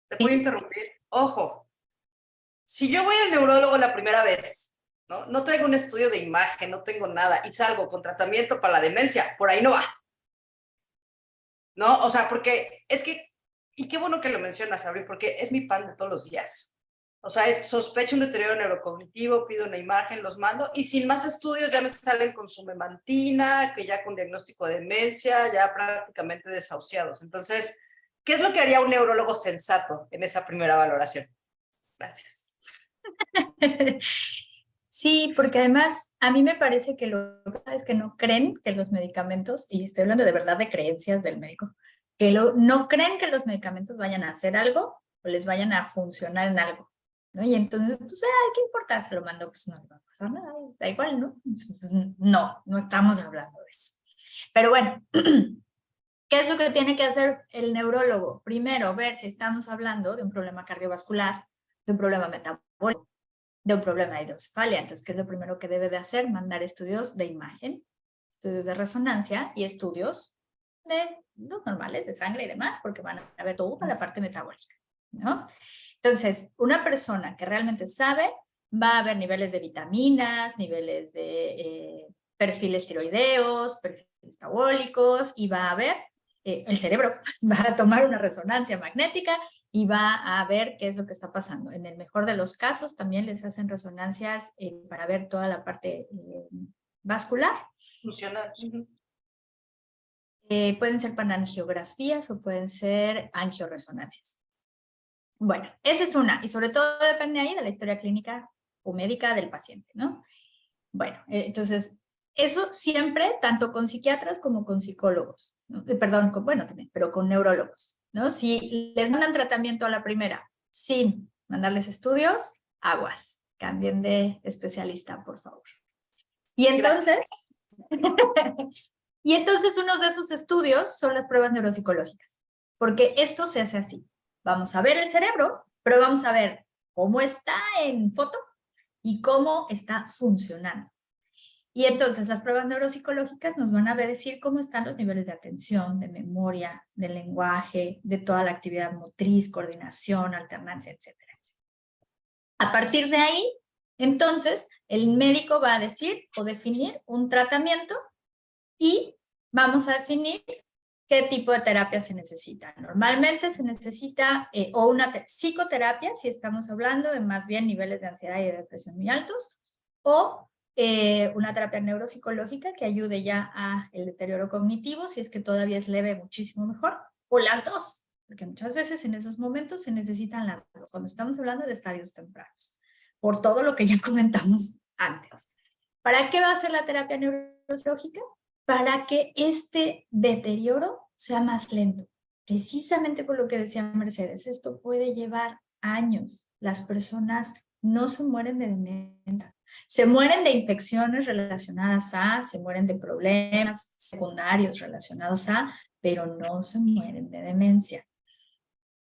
¿Te puedo interrumpir? Ojo, si yo voy al neurólogo la primera vez, ¿no? No traigo un estudio de imagen, no tengo nada, y salgo con tratamiento para la demencia, por ahí no va. ¿No? O sea, porque es que, y qué bueno que lo mencionas, Abril, porque es mi pan de todos los días. O sea, sospecho un deterioro neurocognitivo, pido una imagen, los mando, y sin más estudios ya me salen con su memantina, que ya con diagnóstico de demencia, ya prácticamente desahuciados. Entonces, ¿qué es lo que haría un neurólogo sensato en esa primera valoración? Gracias. Sí, porque además a mí me parece que lo que pasa es que no creen que los medicamentos, y estoy hablando de verdad de creencias del médico, que no creen que los medicamentos vayan a hacer algo o les vayan a funcionar en algo, ¿no? Y entonces, pues, ¿qué importa? Se lo mando, pues no le va a pasar nada, da igual, ¿no? Pues, no estamos hablando de eso. Pero bueno, ¿qué es lo que tiene que hacer el neurólogo? Primero, ver si estamos hablando de un problema cardiovascular, de un problema metabólico, de un problema de hidrocefalia. Entonces, ¿qué es lo primero que debe de hacer? Mandar estudios de imagen, estudios de resonancia y estudios de los normales, de sangre y demás, porque van a ver toda la parte metabólica, ¿no? Entonces, una persona que realmente sabe va a ver niveles de vitaminas, niveles de perfiles tiroideos, perfiles metabólicos, y va a ver el cerebro, va a tomar una resonancia magnética y va a ver qué es lo que está pasando. En el mejor de los casos también les hacen resonancias para ver toda la parte vascular. Funcional. Pueden ser panangiografías o pueden ser angioresonancias. Bueno, esa es una, y sobre todo depende ahí de la historia clínica o médica del paciente, ¿no? Bueno, entonces, eso siempre, tanto con psiquiatras como con psicólogos, ¿no? Perdón, bueno, también, pero con neurólogos, ¿no? Si les mandan tratamiento a la primera sin mandarles estudios, aguas, cambien de especialista, por favor. Y entonces, y entonces uno de esos estudios son las pruebas neuropsicológicas, porque esto se hace así. Vamos a ver el cerebro, pero vamos a ver cómo está en foto y cómo está funcionando. Y entonces las pruebas neuropsicológicas nos van a decir cómo están los niveles de atención, de memoria, de lenguaje, de toda la actividad motriz, coordinación, alternancia, etcétera, etcétera. A partir de ahí, entonces, el médico va a decir o definir un tratamiento y vamos a definir qué tipo de terapia se necesita. Normalmente se necesita o una psicoterapia, si estamos hablando de más bien niveles de ansiedad y de depresión muy altos, o una terapia neuropsicológica que ayude ya a el deterioro cognitivo, si es que todavía es leve, muchísimo mejor, o las dos, porque muchas veces en esos momentos se necesitan las dos, cuando estamos hablando de estadios tempranos, por todo lo que ya comentamos antes. ¿Para qué va a ser la terapia neuropsicológica? Para que este deterioro sea más lento. Precisamente por lo que decía Mercedes, esto puede llevar años. Las personas no se mueren de demencia. Se mueren de infecciones relacionadas a, se mueren de problemas secundarios relacionados a, pero no se mueren de demencia.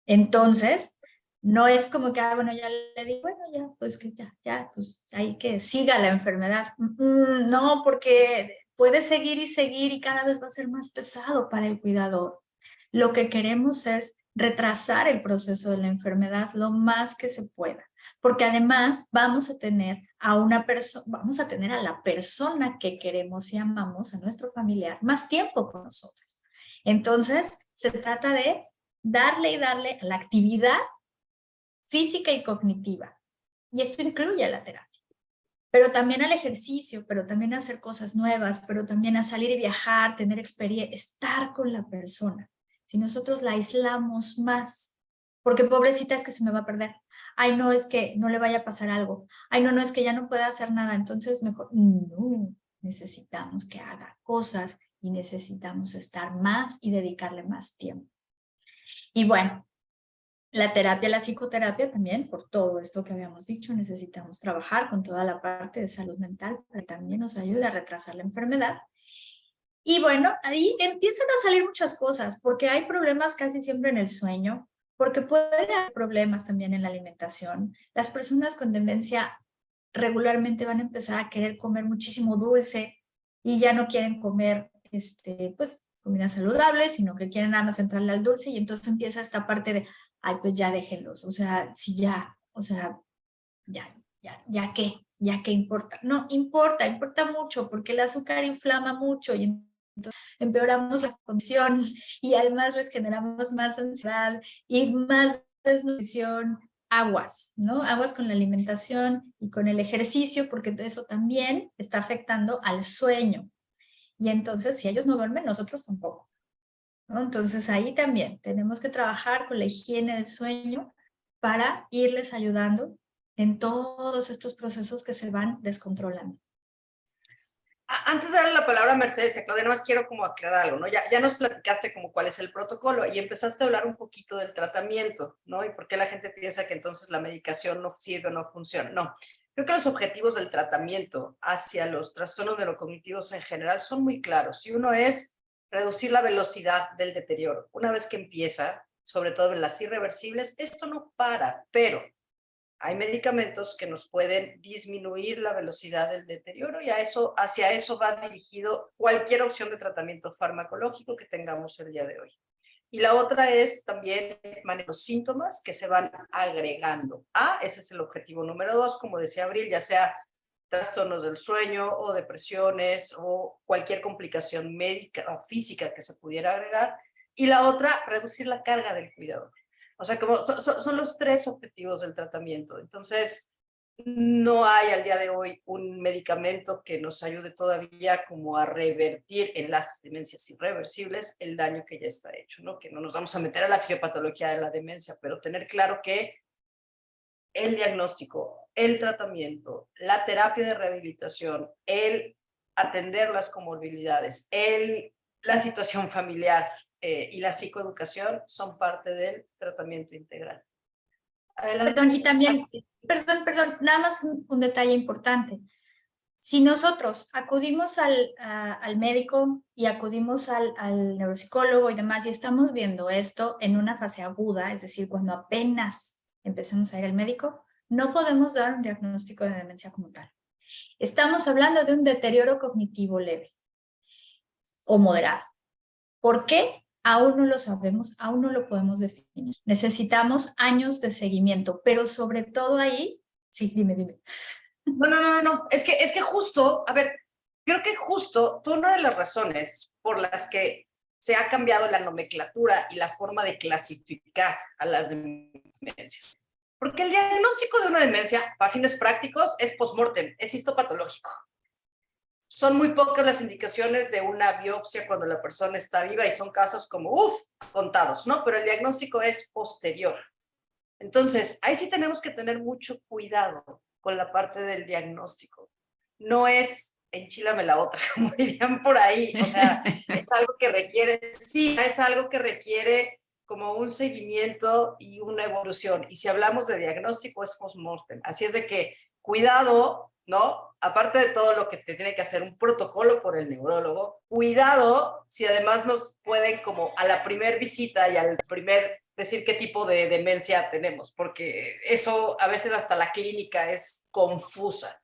Entonces, no es como que, bueno, ya le digo, bueno, ya, pues que ya, pues hay que siga la enfermedad. No, porque puede seguir y cada vez va a ser más pesado para el cuidador. Lo que queremos es retrasar el proceso de la enfermedad lo más que se pueda, porque además vamos a tener a una persona, vamos a tener a la persona que queremos y amamos, a nuestro familiar, más tiempo con nosotros. Entonces, se trata de darle a la actividad física y cognitiva. Y esto incluye a la terapia, pero también al ejercicio, pero también a hacer cosas nuevas, pero también a salir y viajar, tener experiencia, estar con la persona. Si nosotros la aislamos más, porque pobrecita es que se me va a perder. Ay, no, es que no le vaya a pasar algo. Ay, no, es que ya no puede hacer nada. Entonces mejor, no, necesitamos que haga cosas y necesitamos estar más y dedicarle más tiempo. Y bueno, la terapia, la psicoterapia también, por todo esto que habíamos dicho, necesitamos trabajar con toda la parte de salud mental para que también nos ayude a retrasar la enfermedad. Y bueno, ahí empiezan a salir muchas cosas, porque hay problemas casi siempre en el sueño, porque puede haber problemas también en la alimentación. Las personas con demencia regularmente van a empezar a querer comer muchísimo dulce y ya no quieren comer pues, comida saludable, sino que quieren nada más entrarle al dulce y entonces empieza esta parte de, ay, pues ya déjenlos, o sea, si ya, o sea, ya qué importa. No, importa mucho porque el azúcar inflama mucho y entonces empeoramos la condición y además les generamos más ansiedad y más desnutrición. Aguas, ¿no? Aguas con la alimentación y con el ejercicio porque eso también está afectando al sueño. Y entonces, si ellos no duermen, nosotros tampoco, ¿no? Entonces, ahí también tenemos que trabajar con la higiene del sueño para irles ayudando en todos estos procesos que se van descontrolando. Antes de darle la palabra a Mercedes y a Claudia, nada más quiero como aclarar algo, ¿no? Ya nos platicaste como cuál es el protocolo y empezaste a hablar un poquito del tratamiento, ¿no? Y por qué la gente piensa que entonces la medicación no sirve o no funciona. No, creo que los objetivos del tratamiento hacia los trastornos neurocognitivos en general son muy claros. Y uno es reducir la velocidad del deterioro. Una vez que empieza, sobre todo en las irreversibles, esto no para, pero hay medicamentos que nos pueden disminuir la velocidad del deterioro y hacia eso va dirigido cualquier opción de tratamiento farmacológico que tengamos el día de hoy. Y la otra es también manejar los síntomas que se van agregando. Ese es el objetivo número 2, como decía Abril, ya sea trastornos del sueño o depresiones o cualquier complicación médica o física que se pudiera agregar. Y la otra, reducir la carga del cuidador. O sea, como son los 3 objetivos del tratamiento. Entonces, no hay al día de hoy un medicamento que nos ayude todavía como a revertir en las demencias irreversibles el daño que ya está hecho, ¿no? Que no nos vamos a meter a la fisiopatología de la demencia, pero tener claro que el diagnóstico, el tratamiento, la terapia de rehabilitación, el atender las comorbilidades, la situación familiar, y la psicoeducación son parte del tratamiento integral. Adelante. Perdón, y también, perdón, nada más un detalle importante. Si nosotros acudimos al médico y acudimos al neuropsicólogo y demás y estamos viendo esto en una fase aguda, es decir, cuando apenas empecemos a ir al médico, no podemos dar un diagnóstico de demencia como tal. Estamos hablando de un deterioro cognitivo leve o moderado. ¿Por qué? Aún no lo sabemos, aún no lo podemos definir. Necesitamos años de seguimiento, pero sobre todo ahí, sí, dime. No, es que justo, a ver, creo que justo fue una de las razones por las que se ha cambiado la nomenclatura y la forma de clasificar a las demencias. Porque el diagnóstico de una demencia, para fines prácticos, es post-mortem, es histopatológico. Son muy pocas las indicaciones de una biopsia cuando la persona está viva y son casos como, contados, ¿no? Pero el diagnóstico es posterior. Entonces, ahí sí tenemos que tener mucho cuidado con la parte del diagnóstico. No es enchílame la otra, como dirían por ahí. O sea, es algo que requiere, sí, es algo que requiere como un seguimiento y una evolución. Y si hablamos de diagnóstico, es post-mortem. Así es de que, cuidado, ¿no? Aparte de todo lo que te tiene que hacer un protocolo por el neurólogo, cuidado si además nos pueden como a la primer visita y al primer decir qué tipo de demencia tenemos, porque eso a veces hasta la clínica es confusa.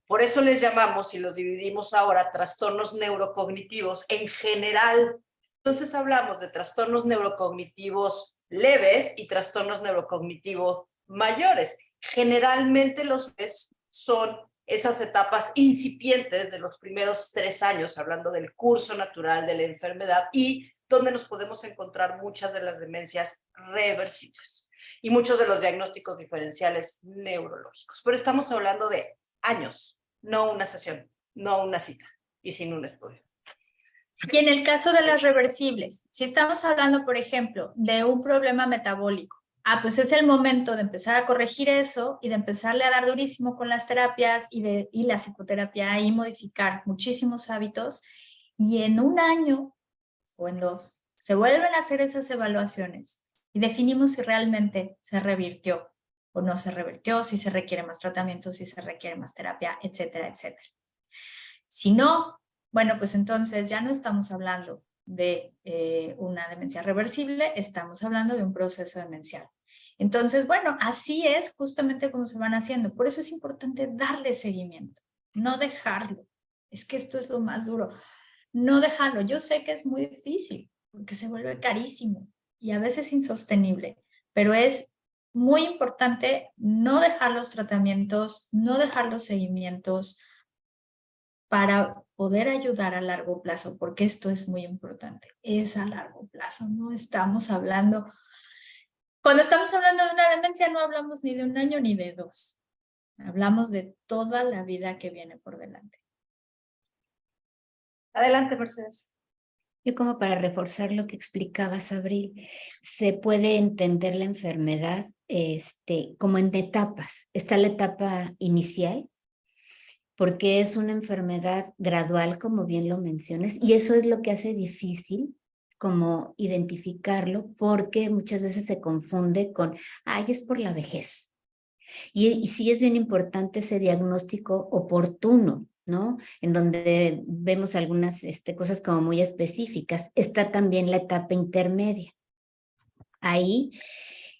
Por eso les llamamos y los dividimos ahora trastornos neurocognitivos en general. Entonces hablamos de trastornos neurocognitivos leves y trastornos neurocognitivos mayores. Generalmente los son esas etapas incipientes de los primeros 3 años, hablando del curso natural de la enfermedad y donde nos podemos encontrar muchas de las demencias reversibles y muchos de los diagnósticos diferenciales neurológicos. Pero estamos hablando de años, no una sesión, no una cita y sin un estudio. Y en el caso de las reversibles, si estamos hablando, por ejemplo, de un problema metabólico, pues es el momento de empezar a corregir eso y de empezarle a dar durísimo con las terapias y la psicoterapia y modificar muchísimos hábitos. Y en 1 año o en 2, se vuelven a hacer esas evaluaciones y definimos si realmente se revirtió o no se revirtió, si se requiere más tratamiento, si se requiere más terapia, etcétera, etcétera. Si no, bueno, pues entonces ya no estamos hablando de una demencia reversible, estamos hablando de un proceso demencial. Entonces, bueno, así es justamente como se van haciendo. Por eso es importante darle seguimiento, no dejarlo. Es que esto es lo más duro. No dejarlo. Yo sé que es muy difícil porque se vuelve carísimo y a veces insostenible, pero es muy importante no dejar los tratamientos, no dejar los seguimientos para poder ayudar a largo plazo, porque esto es muy importante, es a largo plazo, no estamos hablando, cuando estamos hablando de una demencia no hablamos ni de 1 año ni de 2, hablamos de toda la vida que viene por delante. Adelante, Mercedes. Yo como para reforzar lo que explicabas, Abril, se puede entender la enfermedad como en etapas. Está la etapa inicial, porque es una enfermedad gradual, como bien lo mencionas, y eso es lo que hace difícil como identificarlo, porque muchas veces se confunde con, es por la vejez. Y sí es bien importante ese diagnóstico oportuno, ¿no? En donde vemos algunas cosas como muy específicas. Está también la etapa intermedia. Ahí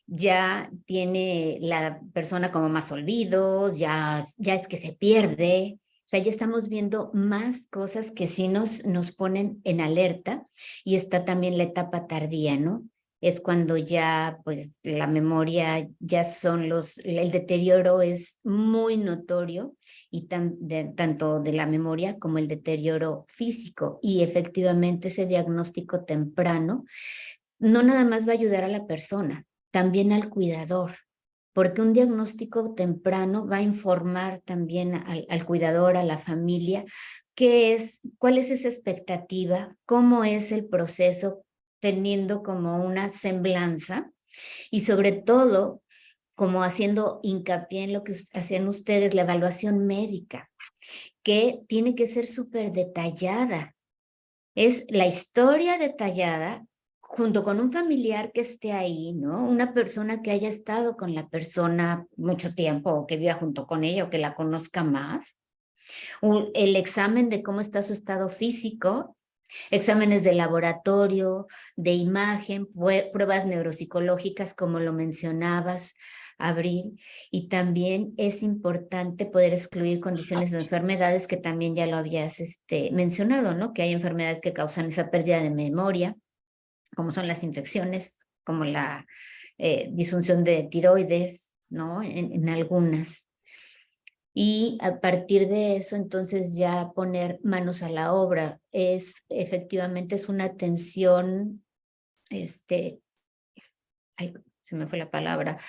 ya tiene la persona como más olvidos, ya es que se pierde. O sea, ya estamos viendo más cosas que sí nos ponen en alerta. Y está también la etapa tardía, ¿no? Es cuando ya, pues, la memoria ya el deterioro es muy notorio y tanto de la memoria como el deterioro físico. Y efectivamente ese diagnóstico temprano no nada más va a ayudar a la persona, también al cuidador, porque un diagnóstico temprano va a informar también al cuidador, a la familia, cuál es esa expectativa, cómo es el proceso, teniendo como una semblanza y sobre todo como haciendo hincapié en lo que hacían ustedes, la evaluación médica, que tiene que ser súper detallada. Es la historia detallada junto con un familiar que esté ahí, ¿no? Una persona que haya estado con la persona mucho tiempo o que viva junto con ella o que la conozca más. El examen de cómo está su estado físico, exámenes de laboratorio, de imagen, pruebas neuropsicológicas, como lo mencionabas, Abril, y también es importante poder excluir condiciones de enfermedades que también ya lo habías mencionado, ¿no? Que hay enfermedades que causan esa pérdida de memoria, como son las infecciones, como la disfunción de tiroides, ¿no? En algunas. Y a partir de eso, entonces ya poner manos a la obra. Efectivamente, es una atención, ay, se me fue la palabra,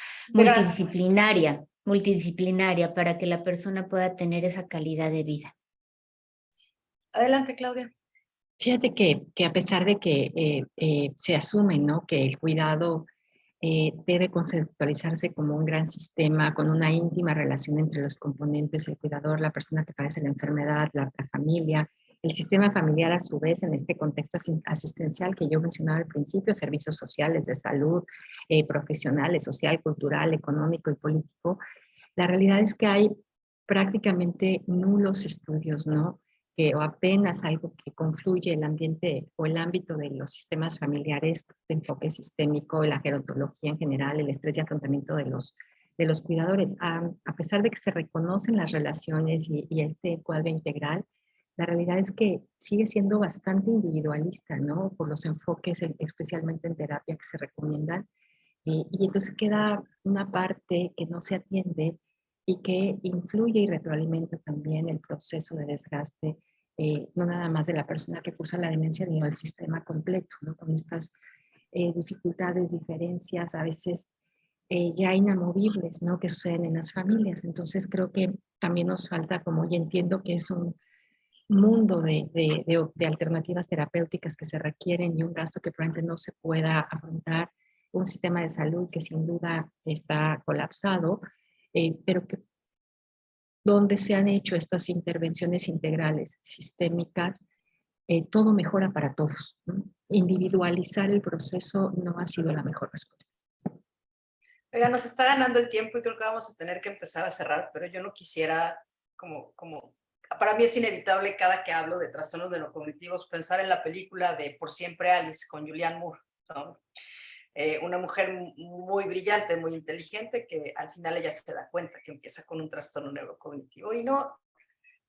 multidisciplinaria para que la persona pueda tener esa calidad de vida. Adelante, Claudia. Fíjate que a pesar de que se asume, ¿no?, que el cuidado debe conceptualizarse como un gran sistema con una íntima relación entre los componentes, el cuidador, la persona que padece la enfermedad, la familia, el sistema familiar a su vez en este contexto asistencial que yo mencionaba al principio, servicios sociales de salud, profesionales, social, cultural, económico y político. La realidad es que hay prácticamente nulos estudios, ¿no?, o apenas algo que confluye el ambiente o el ámbito de los sistemas familiares, de enfoque sistémico, la gerontología en general, el estrés y afrontamiento de los cuidadores. A pesar de que se reconocen las relaciones y este cuadro integral, la realidad es que sigue siendo bastante individualista, ¿no?, por los enfoques, especialmente en terapia, que se recomiendan. Y entonces queda una parte que no se atiende y que influye y retroalimenta también el proceso de desgaste, no nada más de la persona que cursa la demencia, sino del sistema completo, ¿no?, con estas dificultades, diferencias, a veces ya inamovibles, ¿no?, que suceden en las familias. Entonces creo que también nos falta, como ya entiendo que es un mundo de alternativas terapéuticas que se requieren y un gasto que probablemente no se pueda afrontar, un sistema de salud que sin duda está colapsado, pero que donde se han hecho estas intervenciones integrales, sistémicas, todo mejora para todos, ¿no? Individualizar el proceso no ha sido la mejor respuesta. Oiga, nos está ganando el tiempo y creo que vamos a tener que empezar a cerrar, pero yo no quisiera, para mí es inevitable cada que hablo de trastornos neurocognitivos pensar en la película de Por siempre Alice con Julianne Moore, ¿no? Una mujer muy brillante, muy inteligente, que al final ella se da cuenta que empieza con un trastorno neurocognitivo y no,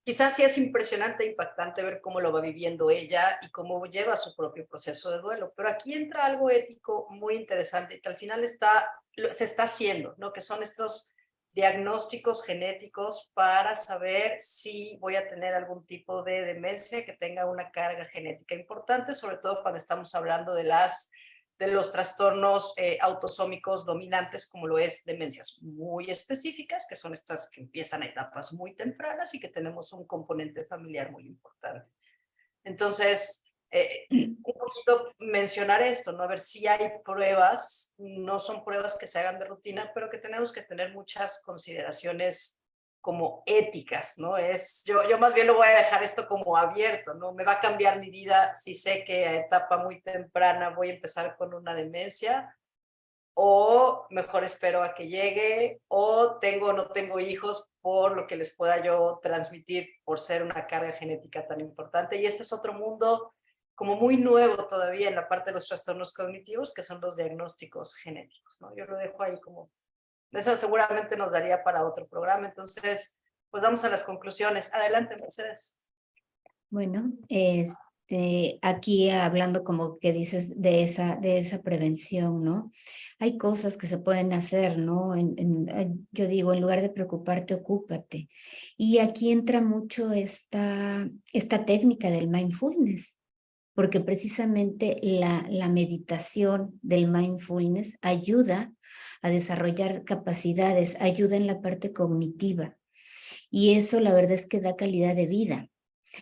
quizás sí es impresionante e impactante ver cómo lo va viviendo ella y cómo lleva su propio proceso de duelo, pero aquí entra algo ético muy interesante que al final se está haciendo, ¿no? Que son estos diagnósticos genéticos para saber si voy a tener algún tipo de demencia que tenga una carga genética importante, sobre todo cuando estamos hablando de los trastornos autosómicos dominantes, como lo es demencias muy específicas, que son estas que empiezan a etapas muy tempranas y que tenemos un componente familiar muy importante. Entonces, un poquito mencionar esto, ¿no? A ver si hay pruebas, no son pruebas que se hagan de rutina, pero que tenemos que tener muchas consideraciones como éticas, ¿no? Yo más bien lo voy a dejar esto como abierto, ¿no? Me va a cambiar mi vida si sé que a etapa muy temprana voy a empezar con una demencia, o mejor espero a que llegue, o tengo o no tengo hijos por lo que les pueda yo transmitir por ser una carga genética tan importante. Y este es otro mundo como muy nuevo todavía en la parte de los trastornos cognitivos, que son los diagnósticos genéticos, ¿no? Yo lo dejo ahí como, eso seguramente nos daría para otro programa. Entonces, pues vamos a las conclusiones. Adelante, Mercedes. Bueno, aquí hablando como que dices de esa prevención, ¿no? Hay cosas que se pueden hacer, ¿no? Yo digo, en lugar de preocuparte, ocúpate. Y aquí entra mucho esta técnica del mindfulness, porque precisamente la meditación del mindfulness ayuda a desarrollar capacidades, ayuda en la parte cognitiva. Y eso la verdad es que da calidad de vida.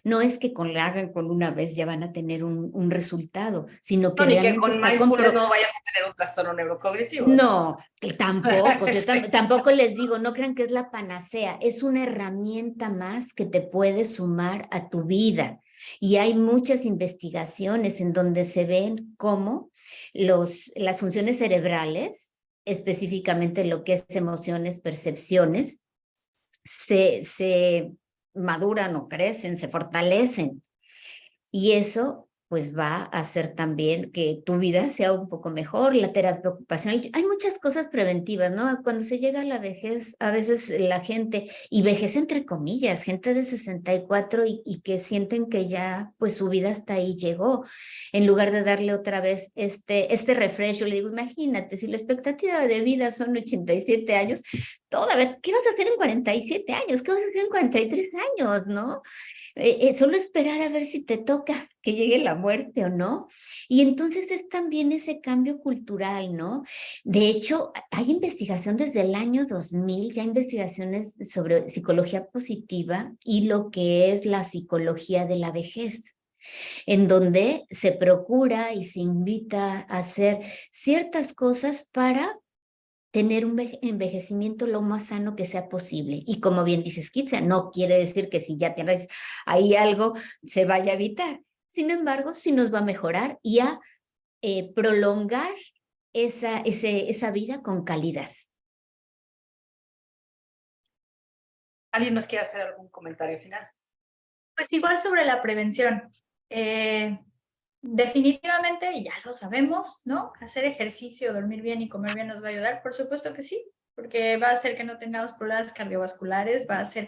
No es que la hagan con una vez ya van a tener un resultado, sino que No, ni que realmente con está mindfulness no vayas a tener un trastorno neurocognitivo. No, que tampoco, tampoco les digo, no crean que es la panacea, es una herramienta más que te puede sumar a tu vida, Y hay muchas investigaciones en donde se ven cómo las funciones cerebrales, específicamente lo que es emociones, percepciones, se maduran o crecen, se fortalecen. Y eso pues va a hacer también que tu vida sea un poco mejor, la terapia ocupacional. Hay muchas cosas preventivas, ¿no? Cuando se llega a la vejez, a veces la gente, y vejez entre comillas, gente de 64 y que sienten que ya pues su vida hasta ahí llegó, en lugar de darle otra vez este refresh. Yo le digo, imagínate, si la expectativa de vida son 87 años, todavía, ¿qué vas a hacer en 47 años? ¿Qué vas a hacer en 43 años, no? Solo esperar a ver si te toca que llegue la muerte o no. Y entonces es también ese cambio cultural, ¿no? De hecho, hay investigación desde el año 2000, ya investigaciones sobre psicología positiva y lo que es la psicología de la vejez, en donde se procura y se invita a hacer ciertas cosas para tener un envejecimiento lo más sano que sea posible. Y como bien dices, Kitsia, no quiere decir que si ya tienes ahí algo, se vaya a evitar. Sin embargo, sí nos va a mejorar y a prolongar esa vida con calidad. ¿Alguien nos quiere hacer algún comentario final? Pues igual sobre la prevención. Definitivamente, y ya lo sabemos, ¿no? Hacer ejercicio, dormir bien y comer bien nos va a ayudar. Por supuesto que sí, porque va a hacer que no tengamos problemas cardiovasculares, va a hacer...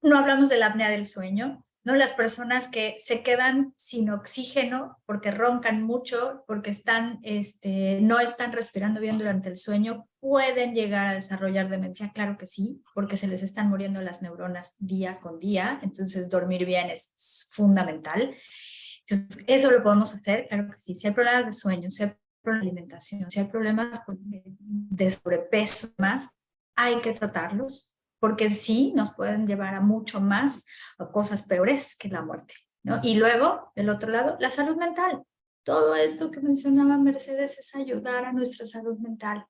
No hablamos de la apnea del sueño, ¿no? Las personas que se quedan sin oxígeno porque roncan mucho, porque no están respirando bien durante el sueño, pueden llegar a desarrollar demencia, claro que sí, porque se les están muriendo las neuronas día con día, entonces dormir bien es fundamental. Entonces, eso lo podemos hacer, claro que sí. Si hay problemas de sueño, si hay problemas de alimentación, si hay problemas de sobrepeso más, hay que tratarlos, porque sí nos pueden llevar a mucho más, a cosas peores que la muerte, ¿no? Y luego, del otro lado, la salud mental. Todo esto que mencionaba Mercedes es ayudar a nuestra salud mental.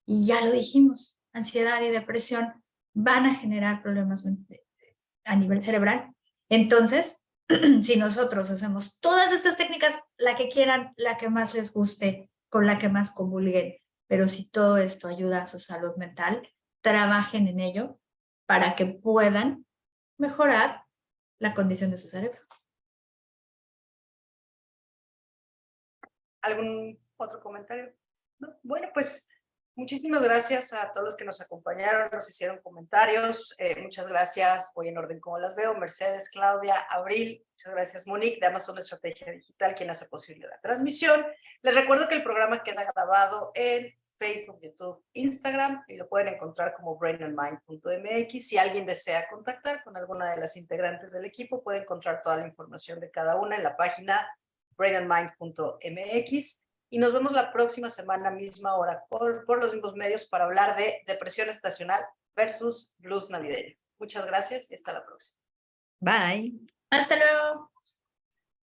Y ya lo dijimos, ansiedad y depresión van a generar problemas a nivel cerebral. Entonces, si nosotros hacemos todas estas técnicas, la que quieran, la que más les guste, con la que más comulguen, pero si todo esto ayuda a su salud mental, trabajen en ello para que puedan mejorar la condición de su cerebro. ¿Algún otro comentario? ¿No? Bueno, pues muchísimas gracias a todos los que nos acompañaron, nos hicieron comentarios. Muchas gracias, voy en orden como las veo. Mercedes, Claudia, Abril, muchas gracias, Monique, de Amazon Estrategia Digital, quien hace posible la transmisión. Les recuerdo que el programa queda grabado en Facebook, YouTube, Instagram, y lo pueden encontrar como brainandmind.mx. Si alguien desea contactar con alguna de las integrantes del equipo, puede encontrar toda la información de cada una en la página brainandmind.mx. Y nos vemos la próxima semana, misma hora, por los mismos medios, para hablar de depresión estacional versus blues navideño. Muchas gracias y hasta la próxima. Bye. Hasta luego.